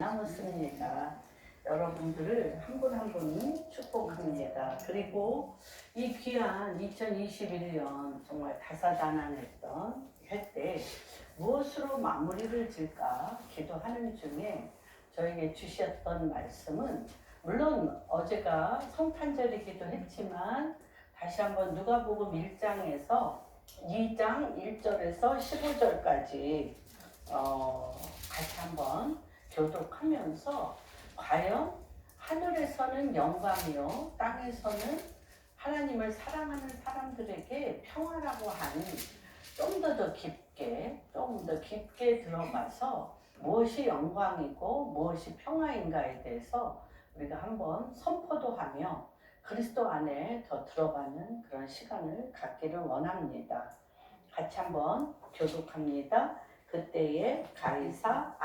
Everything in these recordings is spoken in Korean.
남았습니다. 여러분들을 한 분 한 분 축복합니다. 그리고 이 귀한 2021년 정말 다사다난했던 할 때 무엇으로 마무리를 질까 기도하는 중에 저에게 주셨던 말씀은, 물론 어제가 성탄절이기도 했지만 다시 한번 누가복음 1장에서 2장 1절에서 15절까지 같이 한번 교독하면서 과연 하늘에서는 영광이요 땅에서는 하나님을 사랑하는 사람들에게 평화라고 하는, 좀 더 깊게 들어가서 무엇이 영광이고 무엇이 평화인가에 대해서 우리가 한번 선포도 하며 그리스도 안에 더 들어가는 그런 시간을 갖기를 원합니다. 같이 한번 교독합니다. 그때에 가이사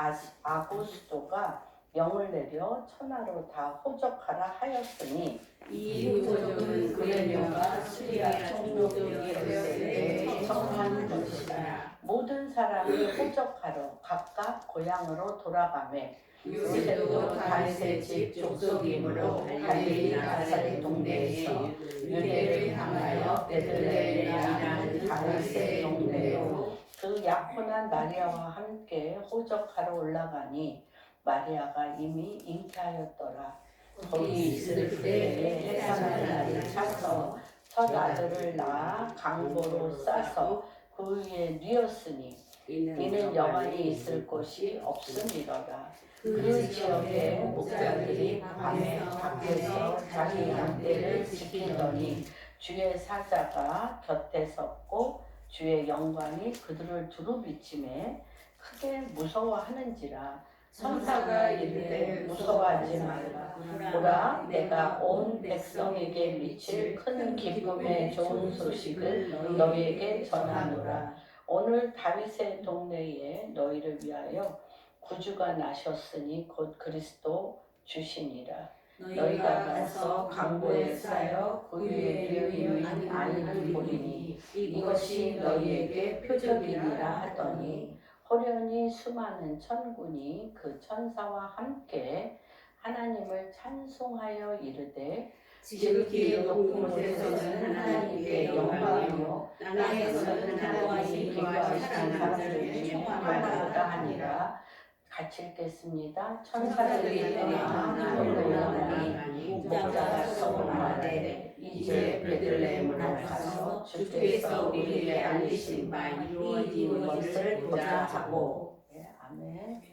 아고스도가 명을 내려 천하로 다 호적하라 하였으니, 이 호적은 그레네와 시리아 총독이 열쇠에 청한 것이다. 모든 사람이 호적하러 각각 고향으로 돌아가매 요셉도 다윗의 집 족속이므로 갈릴리 나사렛 동네에서 유대를 향하여 베들레헴이라는 다윗의 동네로 그 약혼한 마리아와 함께 호적하러 올라가니 마리아가 이미 잉태하였더라. 거기 있을 때에 해산할 날이 차서 첫 아들을 낳아 강보로 싸서 그 위에 뉘었으니 이는 여관이 있을 곳이 없음이로라. 그 지역의 목자들이 밤에 밖에서 자기 양떼를 지키더니 주의 사자가 곁에 섰고 주의 영광이 그들을 두루비침에 크게 무서워하는지라. 천사가 이르되 무서워하지 말라. 보라, 내가 온 백성에게 미칠 큰 기쁨의 좋은 소식을 너희에게 전하노라. 오늘 다윗의 동네에 너희를 위하여 구주가 나셨으니 곧 그리스도 주시니라. 너희가 가서 강보에 쌓여 그 위에 뉘어 있는 아이를 보리니 이것이 너희에게 표적이니라 하더니, 호련히 수많은 천군이 그 천사와 함께 하나님을 찬송하여 이르되, 지극히 높은 곳에서는 하나님께 영광이요 땅에서는 하나님이 기뻐하시는 사람들의 평화가 하니라. 같이 읽겠습니다. 천사들이 떠나 하늘로 올라가니 목자가 서원하되 이제 베들레헴으로 가서 주께서 우리에게 알리신 바 이루어진 것을 보자 하고. 네, 아멘.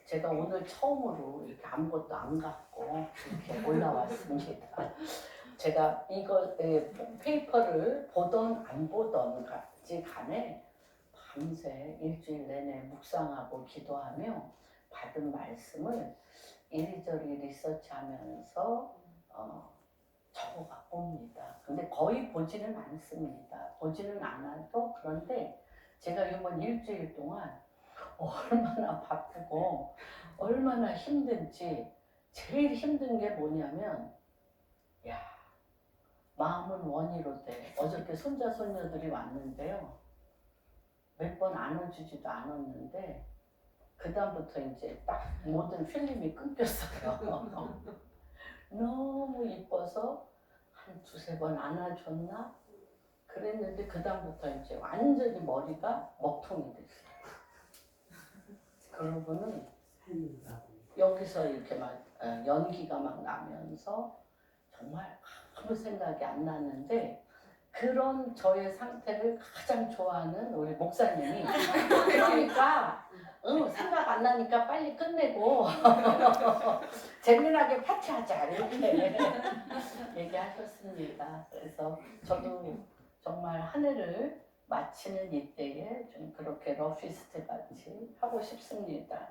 제가 오늘 처음으로 이렇게 아무것도 안 갖고 이렇게 올라왔습니다. 제가 이거 페이퍼를 보던 안 보던 간에 밤새 일주일 내내 묵상하고 기도하며 받은 말씀을 이리저리 리서치하면서 적어갖고 옵니다. 근데 거의 보지는 않습니다. 보지는 않아도, 그런데 제가 이번 일주일 동안 얼마나 바쁘고 얼마나 힘든지, 제일 힘든 게 뭐냐면, 마음은 원이로되 어저께 손자 손녀들이 왔는데요, 몇 번 안아주지도 않았는데 그 다음부터 이제 딱 모든 필름이 끊겼어요. 너무 이뻐서 한 두세 번 안아줬나 그랬는데 그 다음부터 이제 완전히 머리가 먹통이 됐어요. 그러고는 여기서 이렇게 막 연기가 막 나면서 정말 아무 생각이 안 났는데, 그런 저의 상태를 가장 좋아하는 우리 목사님이 그러니까 생각 안 나니까 빨리 끝내고 재미나게 파티하자 이렇게 얘기하셨습니다. 그래서 저도 정말 한 해를 마치는 이때에 좀 그렇게 러피스트 같이 하고 싶습니다.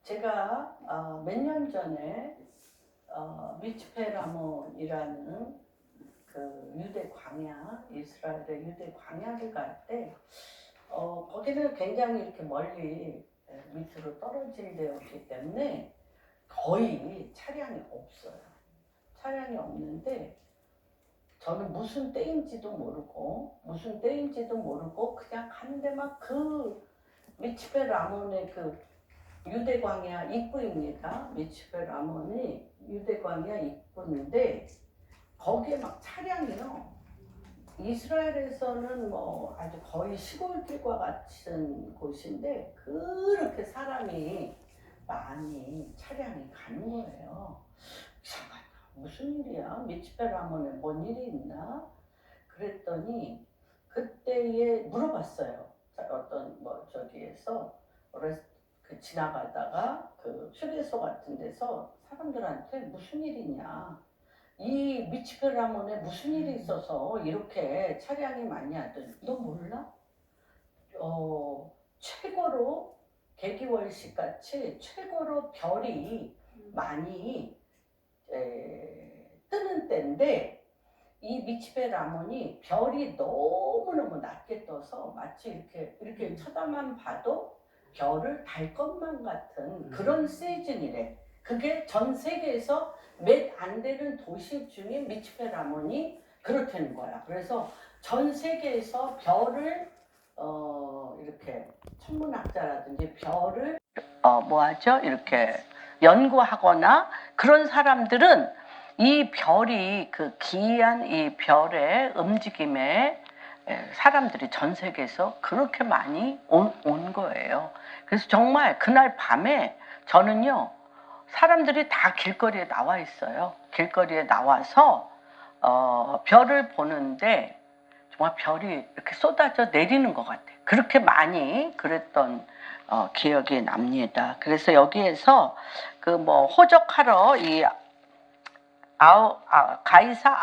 제가 몇 년 전에 미츠페라몬이라는 그 유대 광야, 이스라엘의 유대 광야를 갈 때 거기는 굉장히 이렇게 멀리 밑으로 떨어질 데였기 때문에 거의 차량이 없어요. 차량이 없는데 저는 무슨 때인지도 모르고 그냥 가는데 막 그 미츠페 라몬의 그 유대 광야 입구입니다. 미츠페 라몬이 유대 광야 입구인데 거기에 막 차량이요. 이스라엘에서는 뭐 아주 거의 시골길과 같은 곳인데 그렇게 사람이 많이 차량이 가는 거예요. 이상하다. 무슨 일이야? 미츠페 라몬에 뭔 일이 있나? 그랬더니 그때에 물어봤어요. 어떤 뭐 저기에서 그 지나가다가 그 휴게소 같은 데서 사람들한테 무슨 일이냐, 이 미츠페 라몬에 무슨 일이 있어서 이렇게 차량이 많이 하더니 너 몰라? 최고로 개기월식 같이 최고로 별이 많이 뜨는 때인데 이 미츠페 라몬이 별이 너무너무 낮게 떠서 마치 이렇게 쳐다만 봐도 별을 달 것만 같은 그런 시즌이래. 그게 전 세계에서 몇 안 되는 도시 중에 미츠페 라몬이 그렇다는 거야. 그래서 전 세계에서 별을 이렇게 천문학자라든지 별을 뭐하죠? 이렇게 연구하거나 그런 사람들은 이 별이 그 기이한 이 별의 움직임에 사람들이 전 세계에서 그렇게 많이 온 거예요. 그래서 정말 그날 밤에 저는요, 사람들이 다 길거리에 나와 있어요. 길거리에 나와서 별을 보는데 정말 별이 이렇게 쏟아져 내리는 것 같아요. 그렇게 많이 그랬던 기억이 납니다. 그래서 여기에서 그 뭐 호적하러 이 가이사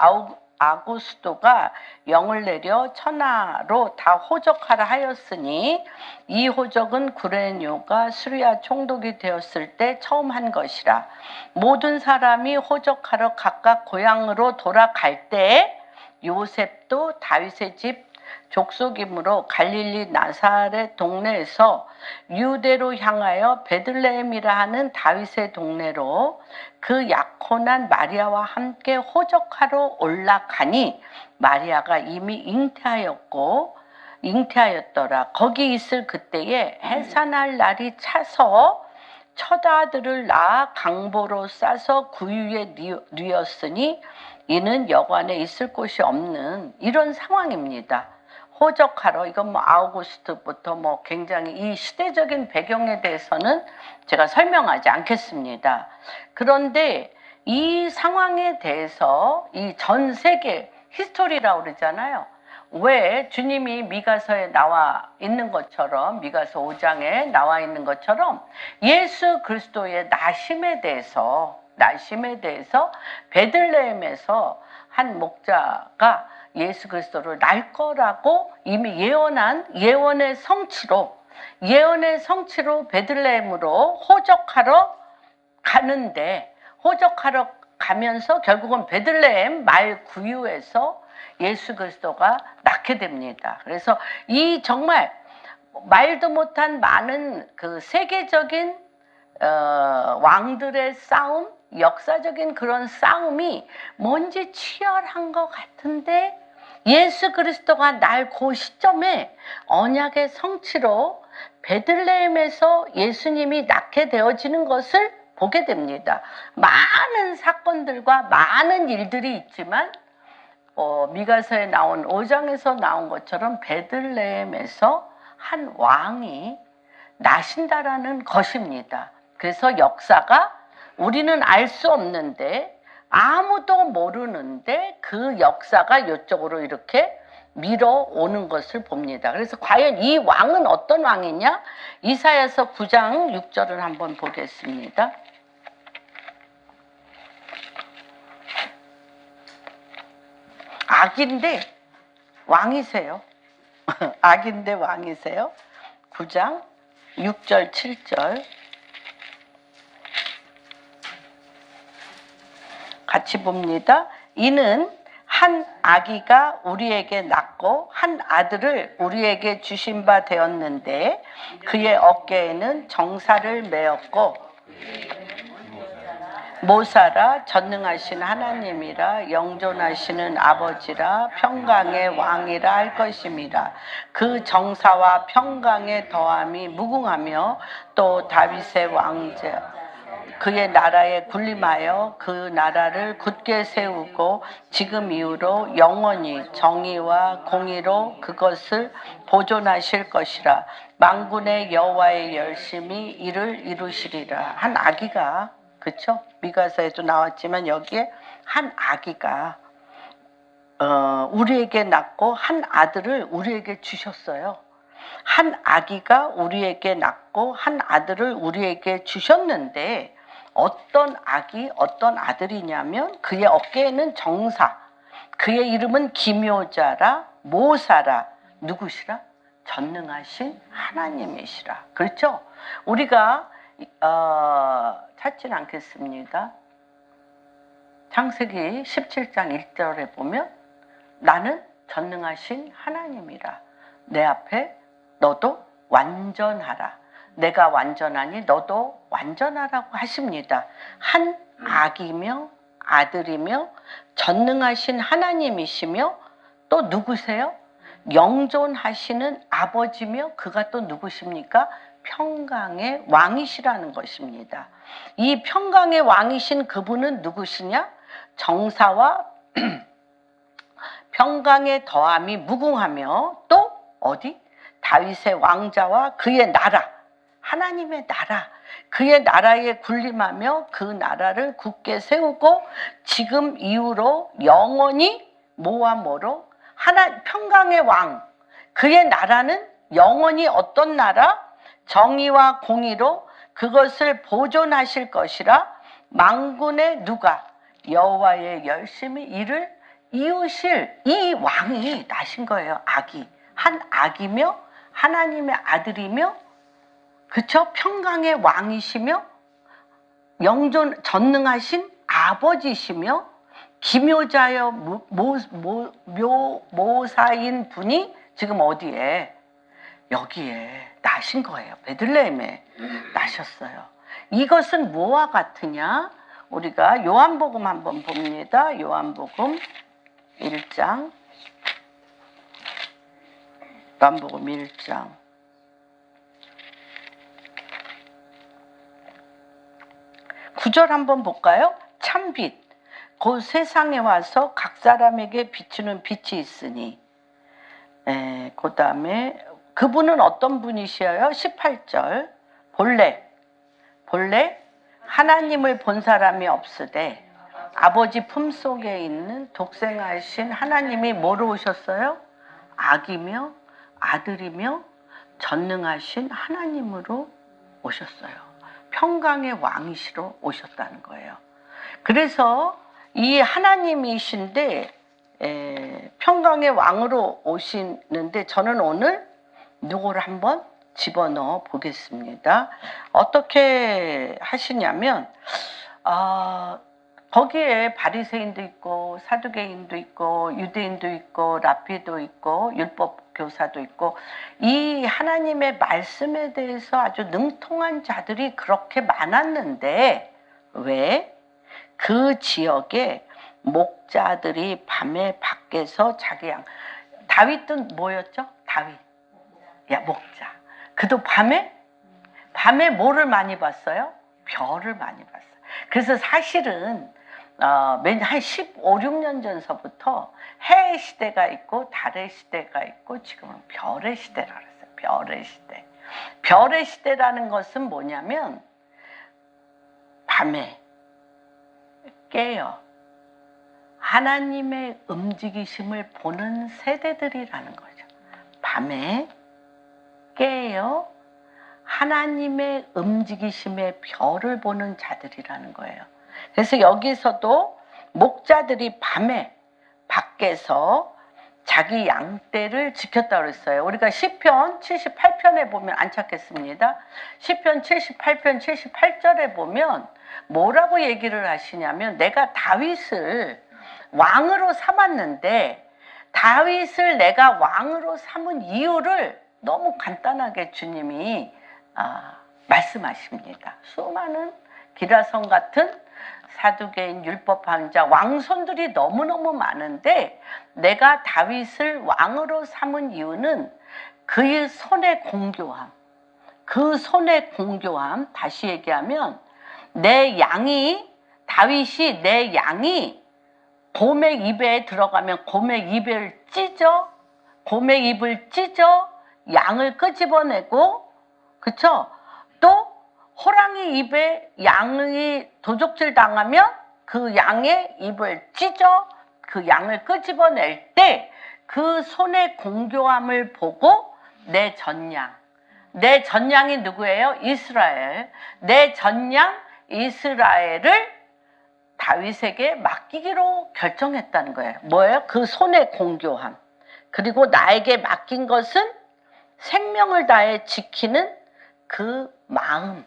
아구스토가 영을 내려 천하로 다 호적하라 하였으니 이 호적은 구레뇨가 수리아 총독이 되었을 때 처음 한 것이라. 모든 사람이 호적하러 각각 고향으로 돌아갈 때 요셉도 다윗의 집 족속이므로 갈릴리 나사렛 동네에서 유대로 향하여 베들레헴이라 하는 다윗의 동네로 그 약혼한 마리아와 함께 호적하러 올라가니 마리아가 이미 잉태하였더라. 거기 있을 그때에 해산할 날이 차서 첫 아들을 낳아 강보로 싸서 구유에 뉘었으니 이는 여관에 있을 곳이 없는 이런 상황입니다. 호적하러, 이건 뭐 아우구스트부터 뭐 굉장히 이 시대적인 배경에 대해서는 제가 설명하지 않겠습니다. 그런데 이 상황에 대해서 이 전 세계 히스토리라고 그러잖아요. 왜 주님이 미가서에 나와 있는 것처럼, 미가서 5장에 나와 있는 것처럼 예수 그리스도의 나심에 대해서 베들레헴에서 한 목자가 예수 그리스도를 낳을 거라고 이미 예언한 예언의 성취로 베들레헴으로 호적하러 가는데, 호적하러 가면서 결국은 베들레헴 말 구유에서 예수 그리스도가 낳게 됩니다. 그래서 이 정말 말도 못한 많은 그 세계적인 왕들의 싸움, 역사적인 그런 싸움이 뭔지 치열한 것 같은데 예수 그리스도가 날 그 시점에 언약의 성취로 베들레헴에서 예수님이 낳게 되어지는 것을 보게 됩니다. 많은 사건들과 많은 일들이 있지만 미가서에 나온 5장에서 나온 것처럼 베들레헴에서 한 왕이 나신다라는 것입니다. 그래서 역사가 우리는 알 수 없는데, 아무도 모르는데 그 역사가 이쪽으로 이렇게 밀어오는 것을 봅니다. 그래서 과연 이 왕은 어떤 왕이냐? 이사야서 9장 6절을 한번 보겠습니다. 악인데 왕이세요. 악인데 왕이세요. 9장 6절 7절 같이 봅니다. 이는 한 아기가 우리에게 낳고 한 아들을 우리에게 주신 바 되었는데 그의 어깨에는 정사를 메었고 모사라 전능하신 하나님이라 영존하시는 아버지라 평강의 왕이라 할 것임이라. 그 정사와 평강의 더함이 무궁하며 또 다윗의 왕자 그의 나라에 군림하여 그 나라를 굳게 세우고 지금 이후로 영원히 정의와 공의로 그것을 보존하실 것이라. 만군의 여호와의 열심히 이를 이루시리라. 한 아기가, 그쵸? 미가서에도 나왔지만 여기에 한 아기가 우리에게 낳고 한 아들을 우리에게 주셨어요. 한 아기가 우리에게 낳고 한 아들을 우리에게 주셨는데 어떤 아기, 어떤 아들이냐면 그의 어깨에는 정사, 그의 이름은 기묘자라, 모사라, 누구시라? 전능하신 하나님이시라. 그렇죠? 우리가 찾진 않겠습니다. 창세기 17장 1절에 보면 나는 전능하신 하나님이라. 내 앞에 너도 완전하라. 내가 완전하니 너도 완전하라고 하십니다. 한 아기며 아들이며 전능하신 하나님이시며 또 누구세요? 영존하시는 아버지며 그가 또 누구십니까? 평강의 왕이시라는 것입니다. 이 평강의 왕이신 그분은 누구시냐? 정사와 평강의 더함이 무궁하며 또 어디? 다윗의 왕자와 그의 나라, 하나님의 나라, 그의 나라에 군림하며 그 나라를 굳게 세우고 지금 이후로 영원히 뭐와 뭐로? 평강의 왕, 그의 나라는 영원히 어떤 나라? 정의와 공의로 그것을 보존하실 것이라. 만군의 누가? 여호와의 열심히 이를 이으실 이 왕이 나신 거예요. 아기, 한 아기며 하나님의 아들이며, 그쵸? 평강의 왕이시며 영존 전능하신 아버지시며 기묘자여 모사인 분이 지금 어디에? 여기에 나신 거예요. 베들레헴에 나셨어요. 이것은 뭐와 같으냐? 우리가 요한복음 한번 봅니다. 요한복음 1장, 요한복음 1장 9절 한번 볼까요? 참빛, 곧 세상에 와서 각 사람에게 비추는 빛이 있으니. 그 다음에 그분은 어떤 분이시여요? 18절, 본래 하나님을 본 사람이 없으되 아버지 품속에 있는 독생하신 하나님이 뭐로 오셨어요? 아기며 아들이며 전능하신 하나님으로 오셨어요. 평강의 왕이시로 오셨다는 거예요. 그래서 이 하나님이신데 평강의 왕으로 오시는데 저는 오늘 누구를 한번 집어넣어 보겠습니다. 어떻게 하시냐면 거기에 바리새인도 있고 사두개인도 있고 유대인도 있고 랍비도 있고 율법 교사도 있고 이 하나님의 말씀에 대해서 아주 능통한 자들이 그렇게 많았는데 왜? 그 지역에 목자들이 밤에 밖에서 자기 양, 다윗은 뭐였죠? 다윗, 목자. 그도 밤에 뭐를 많이 봤어요? 별을 많이 봤어요. 그래서 사실은 한 15, 16년 전서부터 해의 시대가 있고 달의 시대가 있고 지금은 별의 시대라고 했어요. 별의 시대. 별의 시대라는 것은 뭐냐면 밤에 깨어 하나님의 움직이심을 보는 세대들이라는 거죠. 밤에 깨어 하나님의 움직이심의 별을 보는 자들이라는 거예요. 그래서 여기서도 목자들이 밤에 밖에서 자기 양떼를 지켰다고 그랬어요. 우리가 시편 78편에 보면 안 찾겠습니다. 시편 78편 78절에 보면 뭐라고 얘기를 하시냐면 내가 다윗을 왕으로 삼았는데 다윗을 내가 왕으로 삼은 이유를 너무 간단하게 주님이 말씀하십니다. 수많은 기라성 같은 사두개인, 율법하는 자, 왕손들이 너무너무 많은데 내가 다윗을 왕으로 삼은 이유는 그의 손의 공교함. 그 손의 공교함, 다시 얘기하면 다윗이 내 양이 곰의 입에 들어가면 곰의 입을 찢어 양을 끄집어내고, 그쵸? 또 호랑이 입에 양이 도적질 당하면 그 양의 입을 찢어 그 양을 끄집어낼 때 그 손의 공교함을 보고 내 전양이 누구예요? 이스라엘. 내 전양 이스라엘을 다윗에게 맡기기로 결정했다는 거예요. 뭐예요? 그 손의 공교함. 그리고 나에게 맡긴 것은 생명을 다해 지키는 그 마음과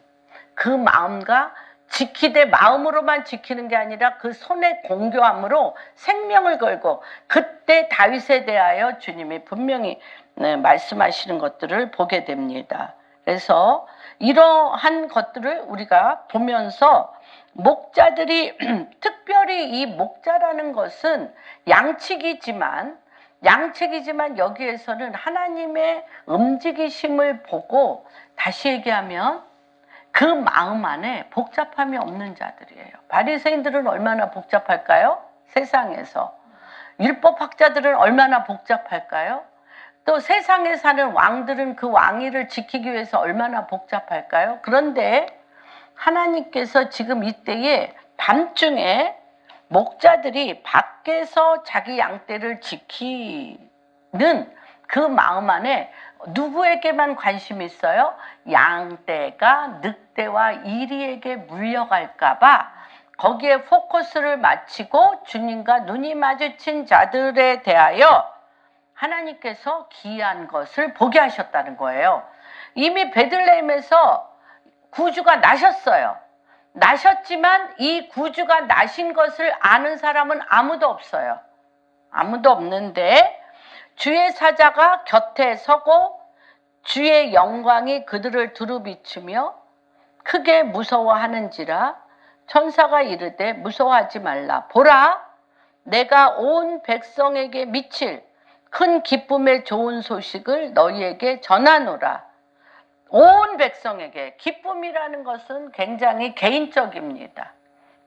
지키되 마음으로만 지키는 게 아니라 그 손의 공교함으로 생명을 걸고, 그때 다윗에 대하여 주님이 분명히 말씀하시는 것들을 보게 됩니다. 그래서 이러한 것들을 우리가 보면서 목자들이 특별히 이 목자라는 것은 양측이지만 여기에서는 하나님의 움직이심을 보고, 다시 얘기하면 그 마음 안에 복잡함이 없는 자들이에요. 바리새인들은 얼마나 복잡할까요? 세상에서. 율법학자들은 얼마나 복잡할까요? 또 세상에 사는 왕들은 그 왕위를 지키기 위해서 얼마나 복잡할까요? 그런데 하나님께서 지금 이때에 밤중에 목자들이 밖에서 자기 양떼를 지키는 그 마음 안에 누구에게만 관심이 있어요? 양떼가 늑대와 이리에게 물려갈까 봐 거기에 포커스를 맞추고 주님과 눈이 마주친 자들에 대하여 하나님께서 기이한 것을 보게 하셨다는 거예요. 이미 베들레헴에서 구주가 나셨어요. 나셨지만 이 구주가 나신 것을 아는 사람은 아무도 없어요. 아무도 없는데 주의 사자가 곁에 서고 주의 영광이 그들을 두루비추며 크게 무서워하는지라 천사가 이르되 무서워하지 말라. 보라, 내가 온 백성에게 미칠 큰 기쁨의 좋은 소식을 너희에게 전하노라. 온 백성에게. 기쁨이라는 것은 굉장히 개인적입니다.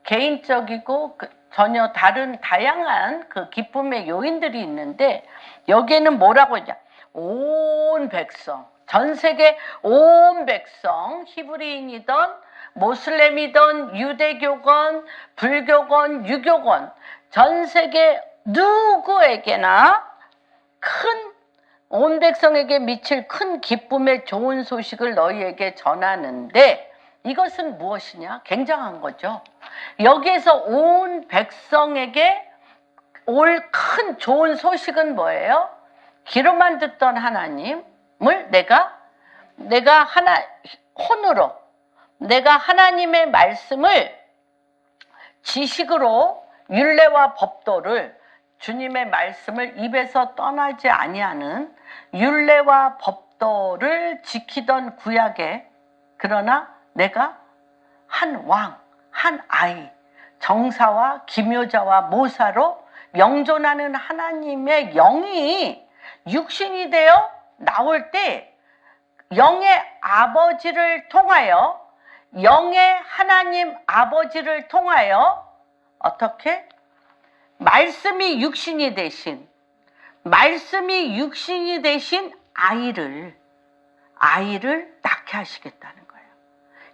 개인적이고 전혀 다른 다양한 그 기쁨의 요인들이 있는데, 여기에는 뭐라고 하냐? 온 백성, 전 세계 온 백성, 히브리인이든 모슬렘이든 유대교건 불교건 유교건 전 세계 누구에게나 온 백성에게 미칠 큰 기쁨의 좋은 소식을 너희에게 전하는데, 이것은 무엇이냐? 굉장한 거죠. 여기에서 온 백성에게 올 큰 좋은 소식은 뭐예요? 귀로만 듣던 하나님을 내가 하나님의 말씀을 지식으로 율례와 법도를, 주님의 말씀을 입에서 떠나지 아니하는 율례와 법도를 지키던 구약에, 그러나 내가 한 왕, 한 아이, 정사와 기묘자와 모사로 영존하는 하나님의 영이 육신이 되어 나올 때 영의 아버지를 통하여, 영의 하나님 아버지를 통하여 어떻게? 말씀이 육신이 되신 아이를 낳게 하시겠다는 거예요.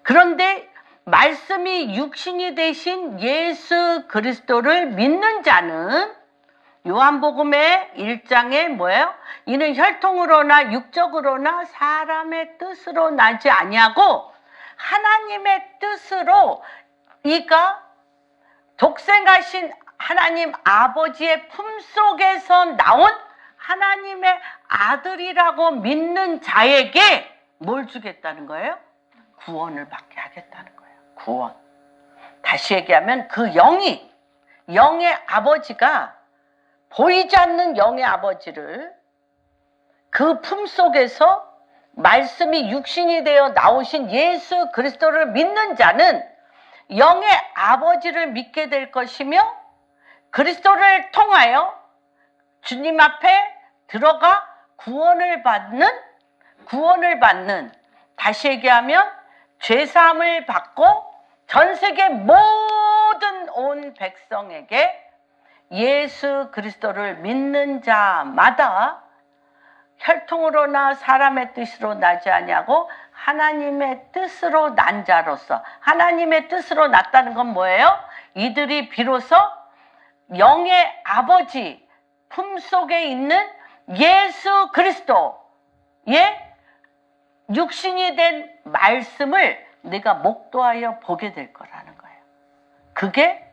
그런데 말씀이 육신이 되신 예수 그리스도를 믿는 자는 요한복음의 1장에 뭐예요? 이는 혈통으로나 육적으로나 사람의 뜻으로 나지 아니하고 하나님의 뜻으로 이가 독생하신 하나님 아버지의 품속에서 나온 하나님의 아들이라고 믿는 자에게 뭘 주겠다는 거예요? 구원을 받게 하겠다는 거예요. 구원. 다시 얘기하면 그 영의 아버지가, 보이지 않는 영의 아버지를 그 품속에서 말씀이 육신이 되어 나오신 예수 그리스도를 믿는 자는 영의 아버지를 믿게 될 것이며 그리스도를 통하여 주님 앞에 들어가 구원을 받는 다시 얘기하면 죄사함을 받고 전 세계 모든 온 백성에게 예수 그리스도를 믿는 자마다 혈통으로나 사람의 뜻으로 나지 아니하고 하나님의 뜻으로 난 자로서, 하나님의 뜻으로 났다는 건 뭐예요? 이들이 비로소 영의 아버지 품속에 있는 예수 그리스도의 육신이 된 말씀을 내가 목도하여 보게 될 거라는 거예요. 그게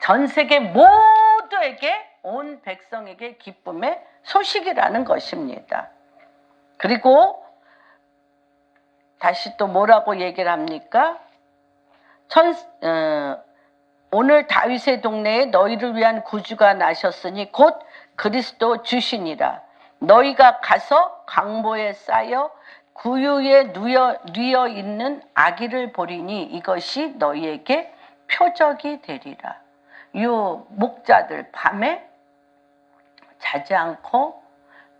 전 세계 모두에게, 온 백성에게 기쁨의 소식이라는 것입니다. 그리고 다시 또 뭐라고 얘기를 합니까? 오늘 다윗의 동네에 너희를 위한 구주가 나셨으니 곧 그리스도 주시니라. 너희가 가서 강보에 쌓여 구유에 누여 있는 아기를 보리니 이것이 너희에게 표적이 되리라. 요 목자들 밤에 자지 않고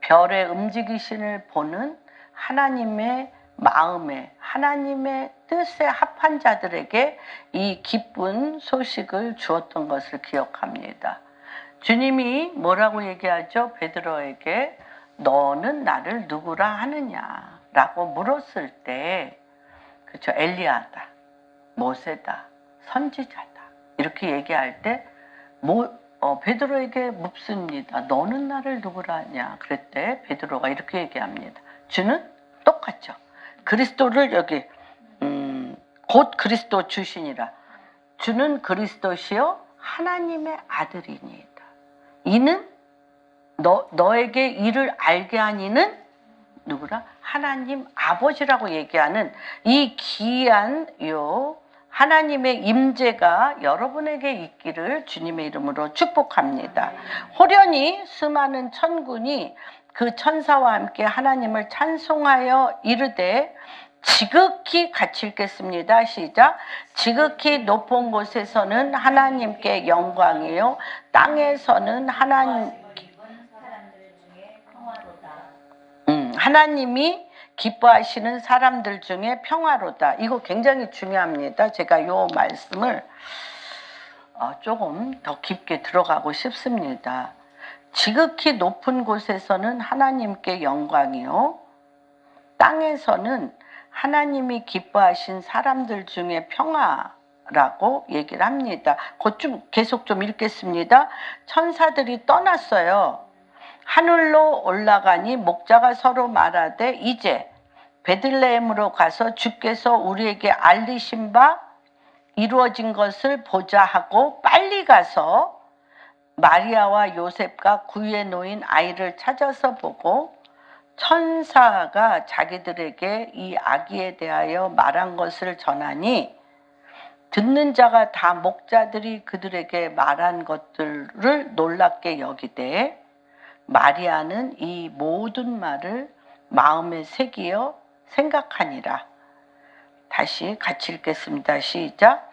별의 움직이심을 보는 하나님의 마음에, 하나님의 뜻에 합한 자들에게 이 기쁜 소식을 주었던 것을 기억합니다. 주님이 뭐라고 얘기하죠? 베드로에게 너는 나를 누구라 하느냐 라고 물었을 때, 그렇죠, 엘리야다, 모세다, 선지자다 이렇게 얘기할 때 베드로에게 묻습니다. 너는 나를 누구라 하냐? 그랬대 베드로가 이렇게 얘기합니다. 주는 똑같죠. 그리스도를 여기 곧 그리스도 주시니라. 주는 그리스도시요 하나님의 아들이니이다. 이는 너에게 이를 알게 한 이는 누구라? 하나님 아버지라고 얘기하는 이 귀한 요 하나님의 임재가 여러분에게 있기를 주님의 이름으로 축복합니다. 호련히 수많은 천군이 그 천사와 함께 하나님을 찬송하여 이르되 지극히 같이 읽겠습니다. 시작. 지극히 높은 곳에서는 하나님께 영광이요 땅에서는 하나님이 기뻐하시는 사람들 중에 평화로다. 이거 굉장히 중요합니다. 제가 이 말씀을 조금 더 깊게 들어가고 싶습니다. 지극히 높은 곳에서는 하나님께 영광이요 땅에서는 하나님이 기뻐하신 사람들 중에 평화라고 얘기를 합니다. 계속 좀 읽겠습니다. 천사들이 떠났어요. 하늘로 올라가니 목자가 서로 말하되 이제 베들레헴으로 가서 주께서 우리에게 알리신 바 이루어진 것을 보자 하고 빨리 가서 마리아와 요셉과 구유에 놓인 아이를 찾아서 보고 천사가 자기들에게 이 아기에 대하여 말한 것을 전하니 듣는 자가 다 목자들이 그들에게 말한 것들을 놀랍게 여기되 마리아는 이 모든 말을 마음에 새기어 생각하니라. 다시 같이 읽겠습니다. 시작.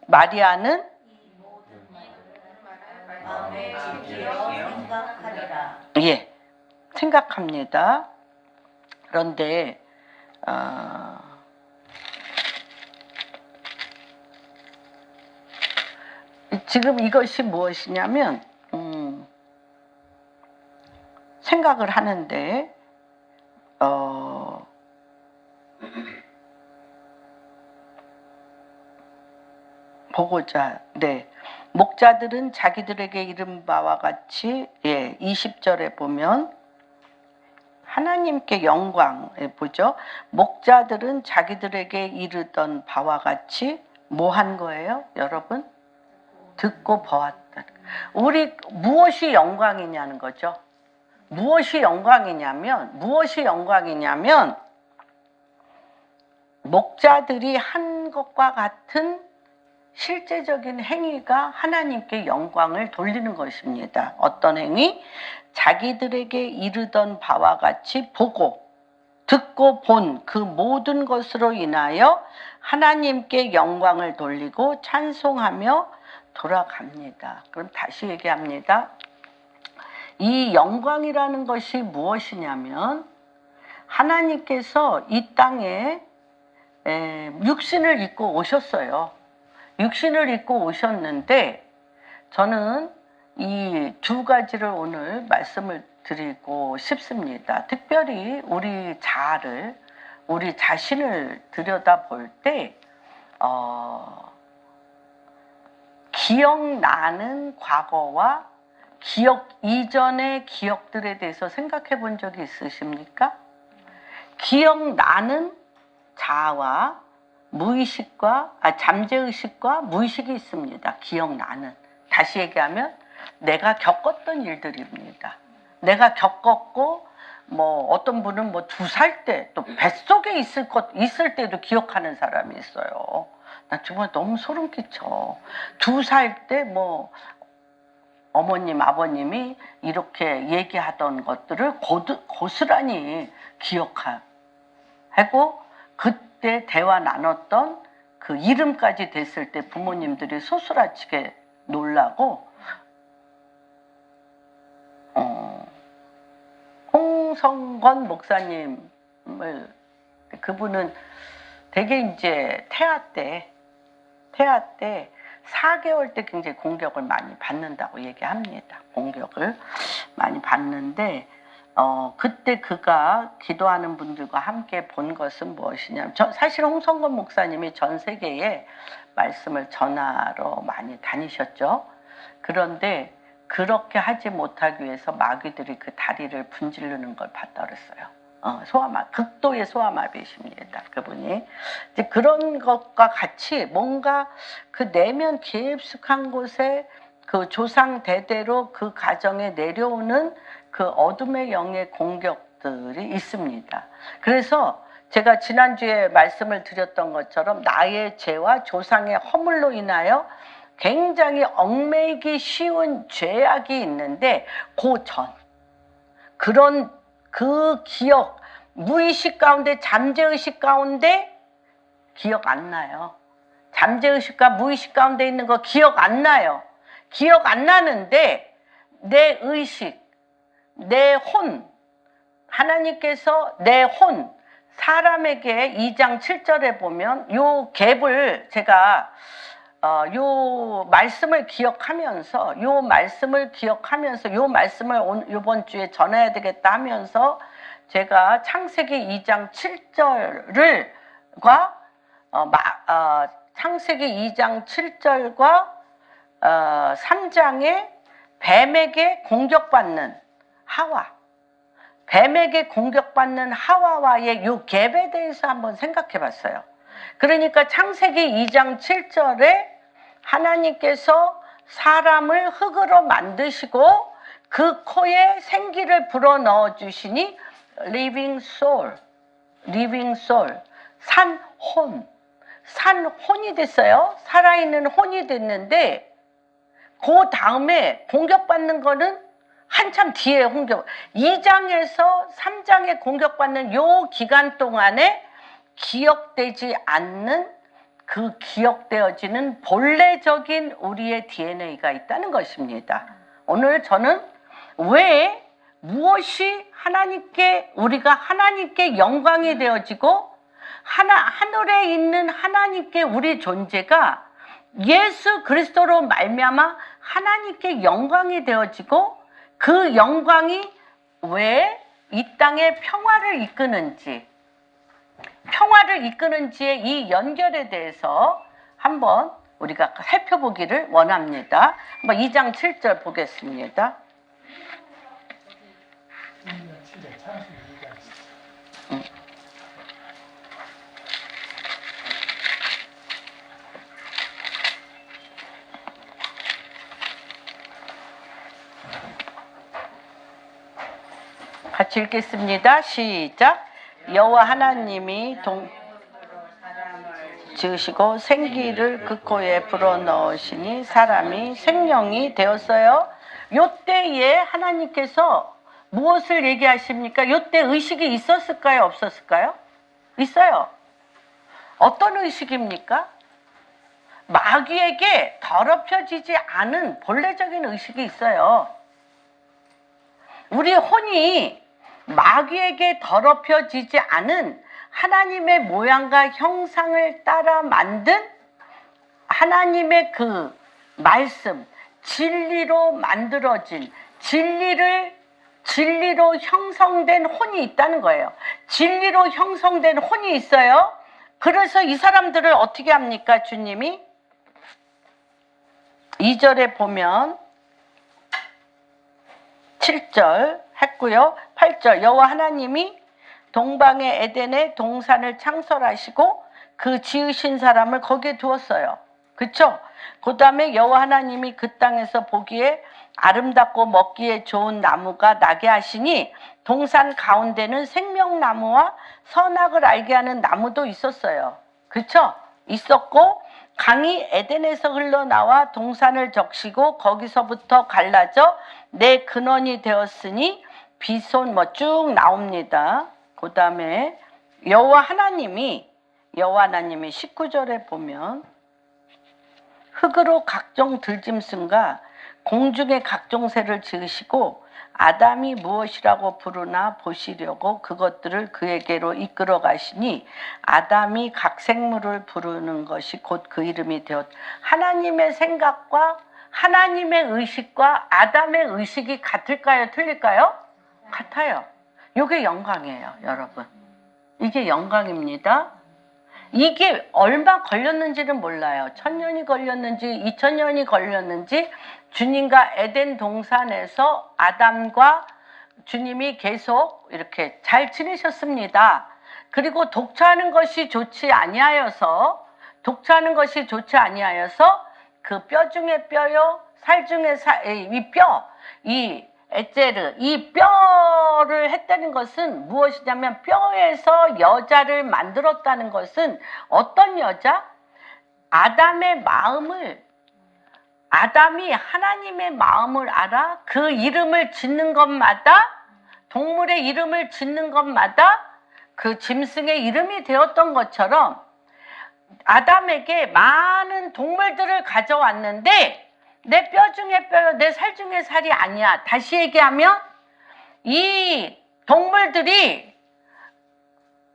마리아는 마음에 새기어 생각하리라. 예, 생각합니다. 그런데 지금 이것이 무엇이냐면 생각을 하는데 보고자. 네. 목자들은 자기들에게 이른 바와 같이 20절에 보면 하나님께 영광에 보죠. 목자들은 자기들에게 이르던 바와 같이 뭐 한 거예요? 여러분? 듣고 보았다. 우리 무엇이 영광이냐는 거죠. 무엇이 영광이냐면 목자들이 한 것과 같은 실제적인 행위가 하나님께 영광을 돌리는 것입니다. 어떤 행위? 자기들에게 이르던 바와 같이 보고 듣고 본 그 모든 것으로 인하여 하나님께 영광을 돌리고 찬송하며 돌아갑니다. 그럼 다시 얘기합니다. 이 영광이라는 것이 무엇이냐면 하나님께서 이 땅에 육신을 입고 오셨어요. 육신을 입고 오셨는데 저는 이 두 가지를 오늘 말씀을 드리고 싶습니다. 특별히 우리 자신을 들여다볼 때 기억나는 과거와 기억 이전의 기억들에 대해서 생각해 본 적이 있으십니까? 기억나는 자아와 잠재의식과 무의식이 있습니다. 기억나는. 다시 얘기하면 내가 겪었던 일들입니다. 내가 겪었고 어떤 분은 2살 때 또 뱃속에 있을 때도 기억하는 사람이 있어요. 나 정말 너무 소름 끼쳐. 2살 때 어머님, 아버님이 이렇게 얘기하던 것들을 고스란히 기억하고 그때 대화 나눴던 그 이름까지 됐을 때 부모님들이 소스라치게 놀라고 홍성건 목사님을 그분은 되게 이제 태아 때 4개월 때 굉장히 공격을 많이 받는다고 얘기합니다. 공격을 많이 받는데 그때 그가 기도하는 분들과 함께 본 것은 무엇이냐면 사실 홍성건 목사님이 전 세계에 말씀을 전하러 많이 다니셨죠. 그런데 그렇게 하지 못하기 위해서 마귀들이 그 다리를 분지르는 걸 봤다 그랬어요. 극도의 소아마비이십니다. 그분이. 이제 그런 것과 같이 뭔가 그 내면 깊숙한 곳에 그 조상 대대로 그 가정에 내려오는 그 어둠의 영의 공격들이 있습니다. 그래서 제가 지난주에 말씀을 드렸던 것처럼 나의 죄와 조상의 허물로 인하여 굉장히 얽매이기 쉬운 죄악이 있는데 그 기억, 무의식 가운데 잠재의식 가운데 기억 안 나요. 잠재의식과 무의식 가운데 있는 거 기억 안 나요. 기억 안 나는데 내 의식, 내 혼, 하나님께서 내 혼, 사람에게 2장 7절에 보면 요 갭을 제가 요 말씀을 기억하면서 요 말씀을 요번 주에 전해야 되겠다 하면서 제가 창세기 2장 7절과 창세기 2장 7절과 3장에 뱀에게 공격받는 하와와의 요 갭에 대해서 한번 생각해 봤어요. 그러니까 창세기 2장 7절에 하나님께서 사람을 흑으로 만드시고 그 코에 생기를 불어넣어 주시니 living soul, 산혼이 됐어요. 살아있는 혼이 됐는데 그 다음에 공격받는 거는 한참 뒤에 2장에서 3장에 공격받는 요 기간 동안에 기억되지 않는 그 기억되어지는 본래적인 우리의 DNA가 있다는 것입니다. 오늘 저는 무엇이 우리가 하나님께 영광이 되어지고 하늘에 있는 하나님께 우리 존재가 예수 그리스도로 말미암아 하나님께 영광이 되어지고 그 영광이 왜 이 땅에 평화를 이끄는지의 이 연결에 대해서 한번 우리가 살펴보기를 원합니다. 한번 2장 7절 보겠습니다. 같이 읽겠습니다. 시작. 여호와 하나님이 지으시고 생기를 그 코에 불어넣으시니 사람이 생명이 되었어요. 요때에 하나님께서 무엇을 얘기하십니까? 요때 의식이 있었을까요? 없었을까요? 있어요. 어떤 의식입니까? 마귀에게 더럽혀지지 않은 본래적인 의식이 있어요. 우리 혼이 마귀에게 더럽혀지지 않은 하나님의 모양과 형상을 따라 만든 하나님의 그 말씀, 진리로 만들어진 진리로 형성된 혼이 있다는 거예요. 진리로 형성된 혼이 있어요. 그래서 이 사람들을 어떻게 합니까? 주님이 2절에 보면 7절 했고요. 8절 여호와 하나님이 동방의 에덴에 동산을 창설하시고 그 지으신 사람을 거기에 두었어요. 그렇죠? 그 다음에 여호와 하나님이 그 땅에서 보기에 아름답고 먹기에 좋은 나무가 나게 하시니 동산 가운데는 생명나무와 선악을 알게 하는 나무도 있었어요. 그렇죠? 있었고 강이 에덴에서 흘러나와 동산을 적시고 거기서부터 갈라져 내 근원이 되었으니 비손 뭐 쭉 나옵니다. 그 다음에 여호와 하나님이 19절에 보면 흙으로 각종 들짐승과 공중의 각종 새를 지으시고 아담이 무엇이라고 부르나 보시려고 그것들을 그에게로 이끌어 가시니 아담이 각 생물을 부르는 것이 곧 그 이름이 되었. 하나님의 생각과 하나님의 의식과 아담의 의식이 같을까요? 틀릴까요? 같아요. 이게 영광이에요, 여러분. 이게 영광입니다. 이게 얼마 걸렸는지는 몰라요. 1000년이 걸렸는지 2000년이 걸렸는지 주님과 에덴 동산에서 아담과 주님이 계속 이렇게 잘 지내셨습니다. 그리고 독차하는 것이 좋지 아니하여서 그 뼈 중에 뼈요 살 중에 이 에제르 이 뼈를 했다는 것은 무엇이냐면 뼈에서 여자를 만들었다는 것은 어떤 여자? 아담이 하나님의 마음을 알아 그 이름을 짓는 것마다 동물의 이름을 짓는 것마다 그 짐승의 이름이 되었던 것처럼 아담에게 많은 동물들을 가져왔는데 내 뼈 중에 뼈요 내 살 중에 살이 아니야. 다시 얘기하면 이 동물들이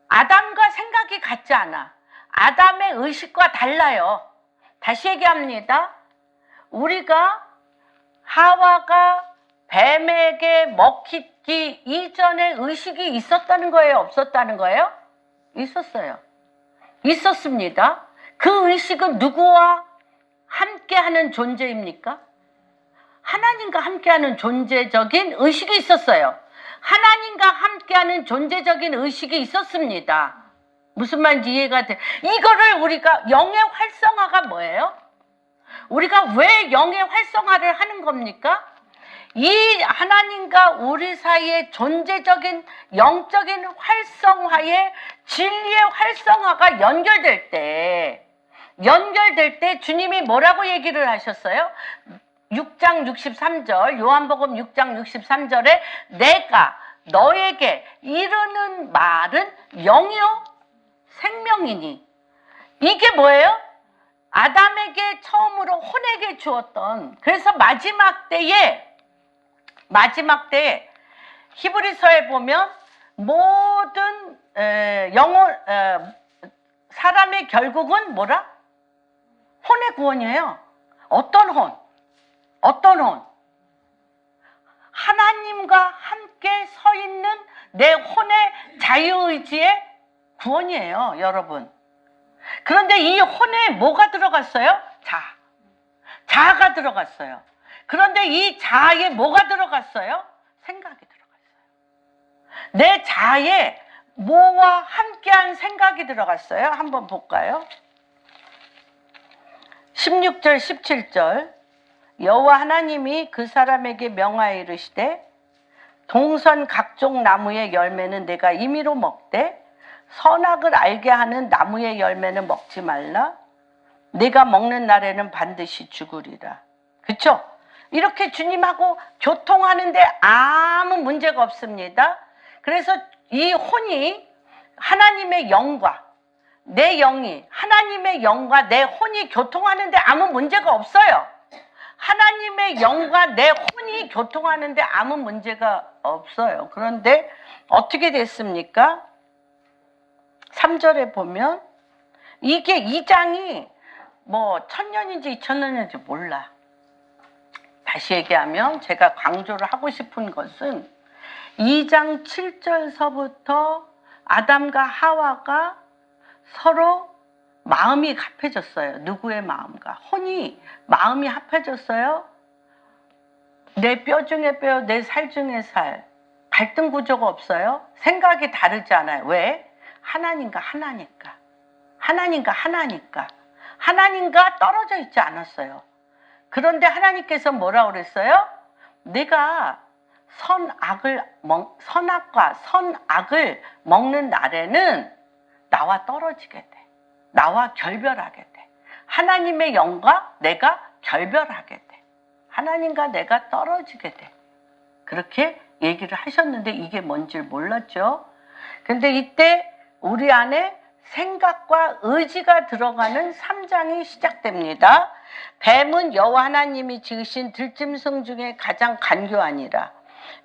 아담과 생각이 같지 않아. 아담의 의식과 달라요. 다시 얘기합니다. 우리가 하와가 뱀에게 먹히기 이전에 의식이 있었다는 거예요? 없었다는 거예요? 있었어요. 있었습니다. 그 의식은 누구와 함께하는 존재입니까? 하나님과 함께하는 존재적인 의식이 있었어요. 하나님과 함께하는 존재적인 의식이 있었습니다. 무슨 말인지 이해가 돼? 이거를 우리가 영의 활성화가 뭐예요? 우리가 왜 영의 활성화를 하는 겁니까? 이 하나님과 우리 사이의 존재적인 영적인 활성화에 진리의 활성화가 연결될 때 주님이 뭐라고 얘기를 하셨어요? 6장 63절 요한복음 6장 63절에 내가 너에게 이르는 말은 영이요 생명이니. 이게 뭐예요? 아담에게 처음으로 혼에게 주었던. 그래서 마지막 때에 히브리서에 보면 모든 사람의 결국은 뭐라? 혼의 구원이에요. 어떤 혼? 하나님과 함께 서 있는 내 혼의 자유의지의 구원이에요, 여러분. 그런데 이 혼에 뭐가 들어갔어요? 자아가 들어갔어요. 그런데 이 자아에 뭐가 들어갔어요? 생각이 들어갔어요. 내 자아에 뭐와 함께한 생각이 들어갔어요? 한번 볼까요? 16절 17절 여호와 하나님이 그 사람에게 명하여 이르시되 동선 각종 나무의 열매는 내가 임의로 먹되 선악을 알게 하는 나무의 열매는 먹지 말라. 내가 먹는 날에는 반드시 죽으리라. 그렇죠? 이렇게 주님하고 교통하는데 아무 문제가 없습니다. 그래서 이 혼이 하나님의 영과 내 영이 하나님의 영과 내 혼이 교통하는데 아무 문제가 없어요. 하나님의 영과 내 혼이 교통하는데 아무 문제가 없어요. 그런데 어떻게 됐습니까? 3절에 보면 이게 2장이 뭐 1000년인지 2000년인지 몰라. 다시 얘기하면 제가 강조를 하고 싶은 것은 2장 7절서부터 아담과 하와가 서로 마음이 합해졌어요. 누구의 마음과 혼이 마음이 합해졌어요. 내 뼈 중에 뼈, 내 살 중에 살. 갈등 구조가 없어요. 생각이 다르지 않아요. 왜? 하나님과 하나니까. 하나님과 하나니까. 하나님과 떨어져 있지 않았어요. 그런데 하나님께서 뭐라고 그랬어요? 내가 선악과 선악을 먹는 날에는 나와 떨어지게 돼. 나와 결별하게 돼. 하나님의 영과 내가 결별하게 돼. 하나님과 내가 떨어지게 돼. 그렇게 얘기를 하셨는데 이게 뭔지 몰랐죠. 근데 이때 우리 안에 생각과 의지가 들어가는 3장이 시작됩니다. 뱀은 여호와 하나님이 지으신 들짐승 중에 가장 간교하니라.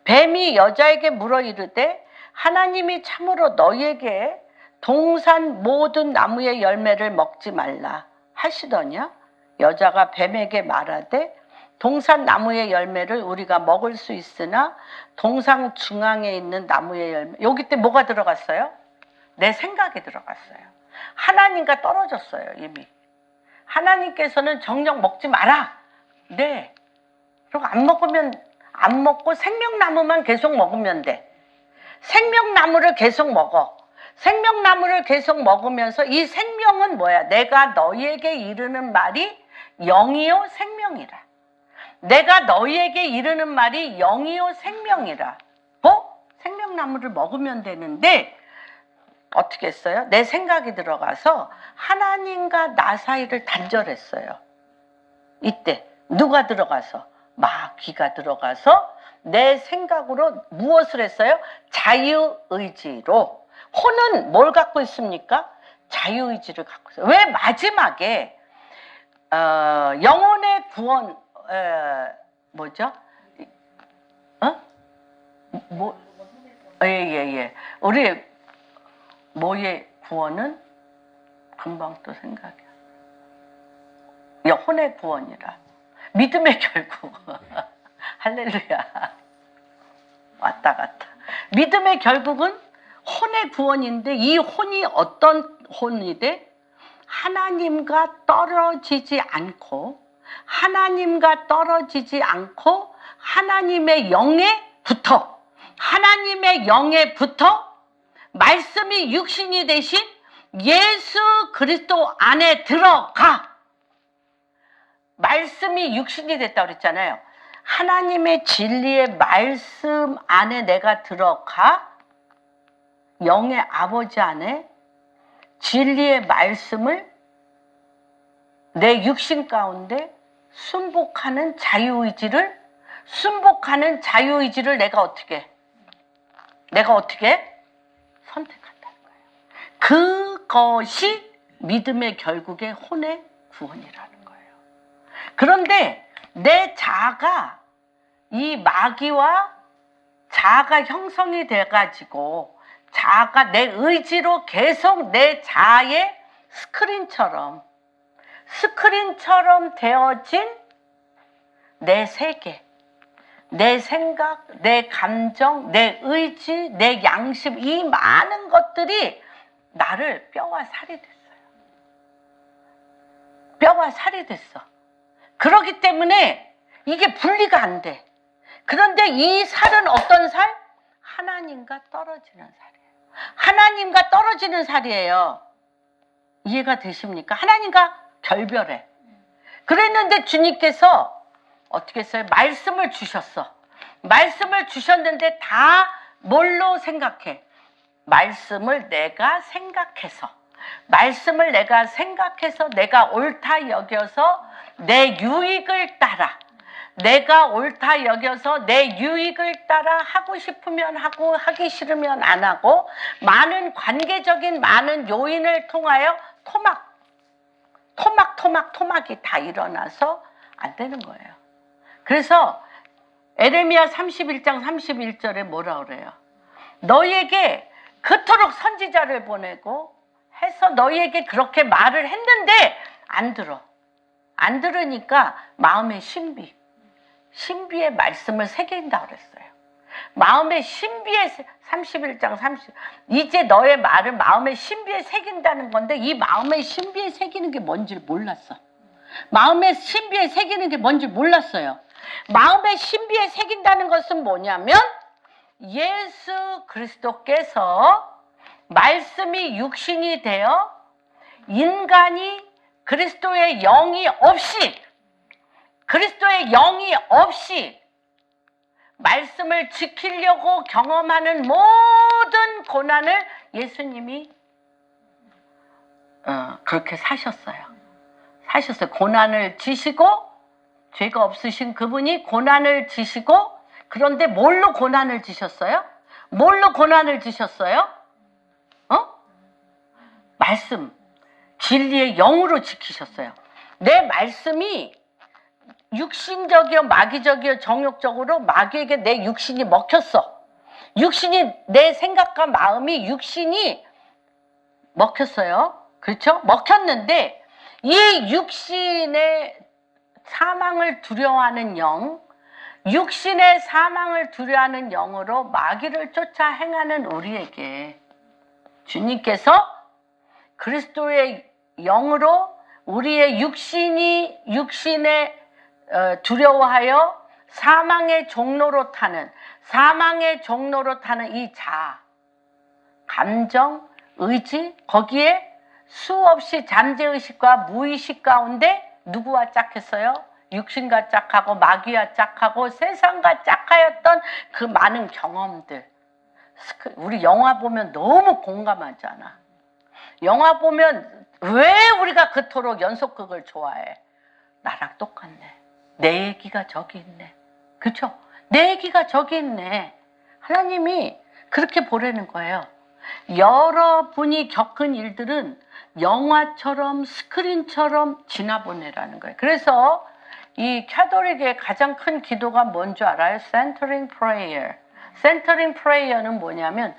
뱀이 여자에게 물어 이르되 하나님이 참으로 너희에게 동산 모든 나무의 열매를 먹지 말라 하시더냐? 여자가 뱀에게 말하되 동산 나무의 열매를 우리가 먹을 수 있으나 동산 중앙에 있는 나무의 열매, 여기 때 뭐가 들어갔어요? 내 생각이 들어갔어요. 하나님과 떨어졌어요. 이미 하나님께서는 정녕 먹지 마라. 네. 그리고 안 먹고 생명나무만 계속 먹으면 돼. 생명나무를 계속 먹어. 생명나무를 계속 먹으면서 이 생명은 뭐야? 내가 너희에게 이르는 말이 영이요 생명이라. 내가 너희에게 이르는 말이 영이요 생명이라. 생명나무를 먹으면 되는데 어떻게 했어요? 내 생각이 들어가서 하나님과 나 사이를 단절했어요. 이때 누가 들어가서? 마귀가 들어가서 내 생각으로 무엇을 했어요? 자유의지로. 혼은 뭘 갖고 있습니까? 자유의지를 갖고 있어요. 왜 마지막에 영혼의 구원 뭐죠? 예. 우리 뭐의 구원은 금방 또 생각이 혼의 구원이라. 믿음의 결국. 할렐루야. 왔다 갔다. 믿음의 결국은 혼의 구원인데 이 혼이 어떤 혼이 돼? 하나님과 떨어지지 않고 하나님의 영에 붙어. 하나님의 영에 붙어 말씀이 육신이 되신 예수 그리스도 안에 들어가. 말씀이 육신이 됐다고 그랬잖아요. 하나님의 진리의 말씀 안에 내가 들어가 영의 아버지 안에 진리의 말씀을 내 육신 가운데 순복하는 자유의지를 내가 어떻게 선택한다는 거예요. 그것이 믿음의 결국의 혼의 구원이라는 거예요. 그런데 내 자아가 이 마귀와 자아가 형성이 돼가지고 자아가 내 의지로 계속 내 자아의 스크린처럼 되어진 내 세계, 내 생각, 내 감정, 내 의지, 내 양심, 이 많은 것들이 나를 뼈와 살이 됐어. 그렇기 때문에 이게 분리가 안 돼. 그런데 이 살은 어떤 살? 하나님과 떨어지는 살이에요. 하나님과 떨어지는 살이에요. 이해가 되십니까? 하나님과 결별해. 그랬는데 주님께서 어떻게 했어요? 말씀을 주셨어. 말씀을 주셨는데 다 뭘로 생각해? 말씀을 내가 생각해서 내가 옳다 여겨서 내 유익을 따라 내가 옳다 여겨서 내 유익을 따라 하고 싶으면 하고 하기 싫으면 안 하고 많은 관계적인 많은 요인을 통하여 토막이 다 일어나서 안 되는 거예요. 그래서 에레미야 31장 31절에 뭐라 그래요? 너희에게 그토록 선지자를 보내고 해서 너희에게 그렇게 말을 했는데 안 들어. 안 들으니까 마음의 신비의 말씀을 새긴다 그랬어요. 마음의 신비에 31장 30 이제 너의 말을 마음의 신비에 새긴다는 건데 이 마음의 신비에 새기는 게 뭔지 몰랐어. 마음의 신비에 새기는 게 뭔지 몰랐어요. 마음의 신비에 새긴다는 것은 뭐냐면 예수 그리스도께서 말씀이 육신이 되어 인간이 그리스도의 영이 없이 말씀을 지키려고 경험하는 모든 고난을 예수님이 그렇게 사셨어요. 고난을 지시고 죄가 없으신 그분이 고난을 지시고 그런데 뭘로 고난을 지셨어요? 말씀, 진리의 영으로 지키셨어요. 내 말씀이 육신적이요, 마귀적이요, 정욕적으로 마귀에게 내 육신이 먹혔어. 내 생각과 마음이 육신이 먹혔어요. 그렇죠? 먹혔는데 이 육신의 사망을 두려워하는 영, 육신의 사망을 두려워하는 영으로 마귀를 쫓아 행하는 우리에게 주님께서 그리스도의 영으로 우리의 육신에 두려워하여 사망의 종로로 타는 이 자아, 감정, 의지, 거기에 수없이 잠재의식과 무의식 가운데 누구와 짝했어요? 육신과 짝하고 마귀와 짝하고 세상과 짝하였던 그 많은 경험들. 우리 영화 보면 너무 공감하잖아. 영화 보면 왜 우리가 그토록 연속극을 좋아해? 나랑 똑같네. 내 얘기가 저기 있네. 그렇죠? 내 얘기가 저기 있네. 하나님이 그렇게 보라는 거예요. 여러분이 겪은 일들은 영화처럼 스크린처럼 지나보내라는 거예요. 그래서 이 카톨릭의 가장 큰 기도가 뭔지 알아요? Centering Prayer. Centering Prayer는 뭐냐면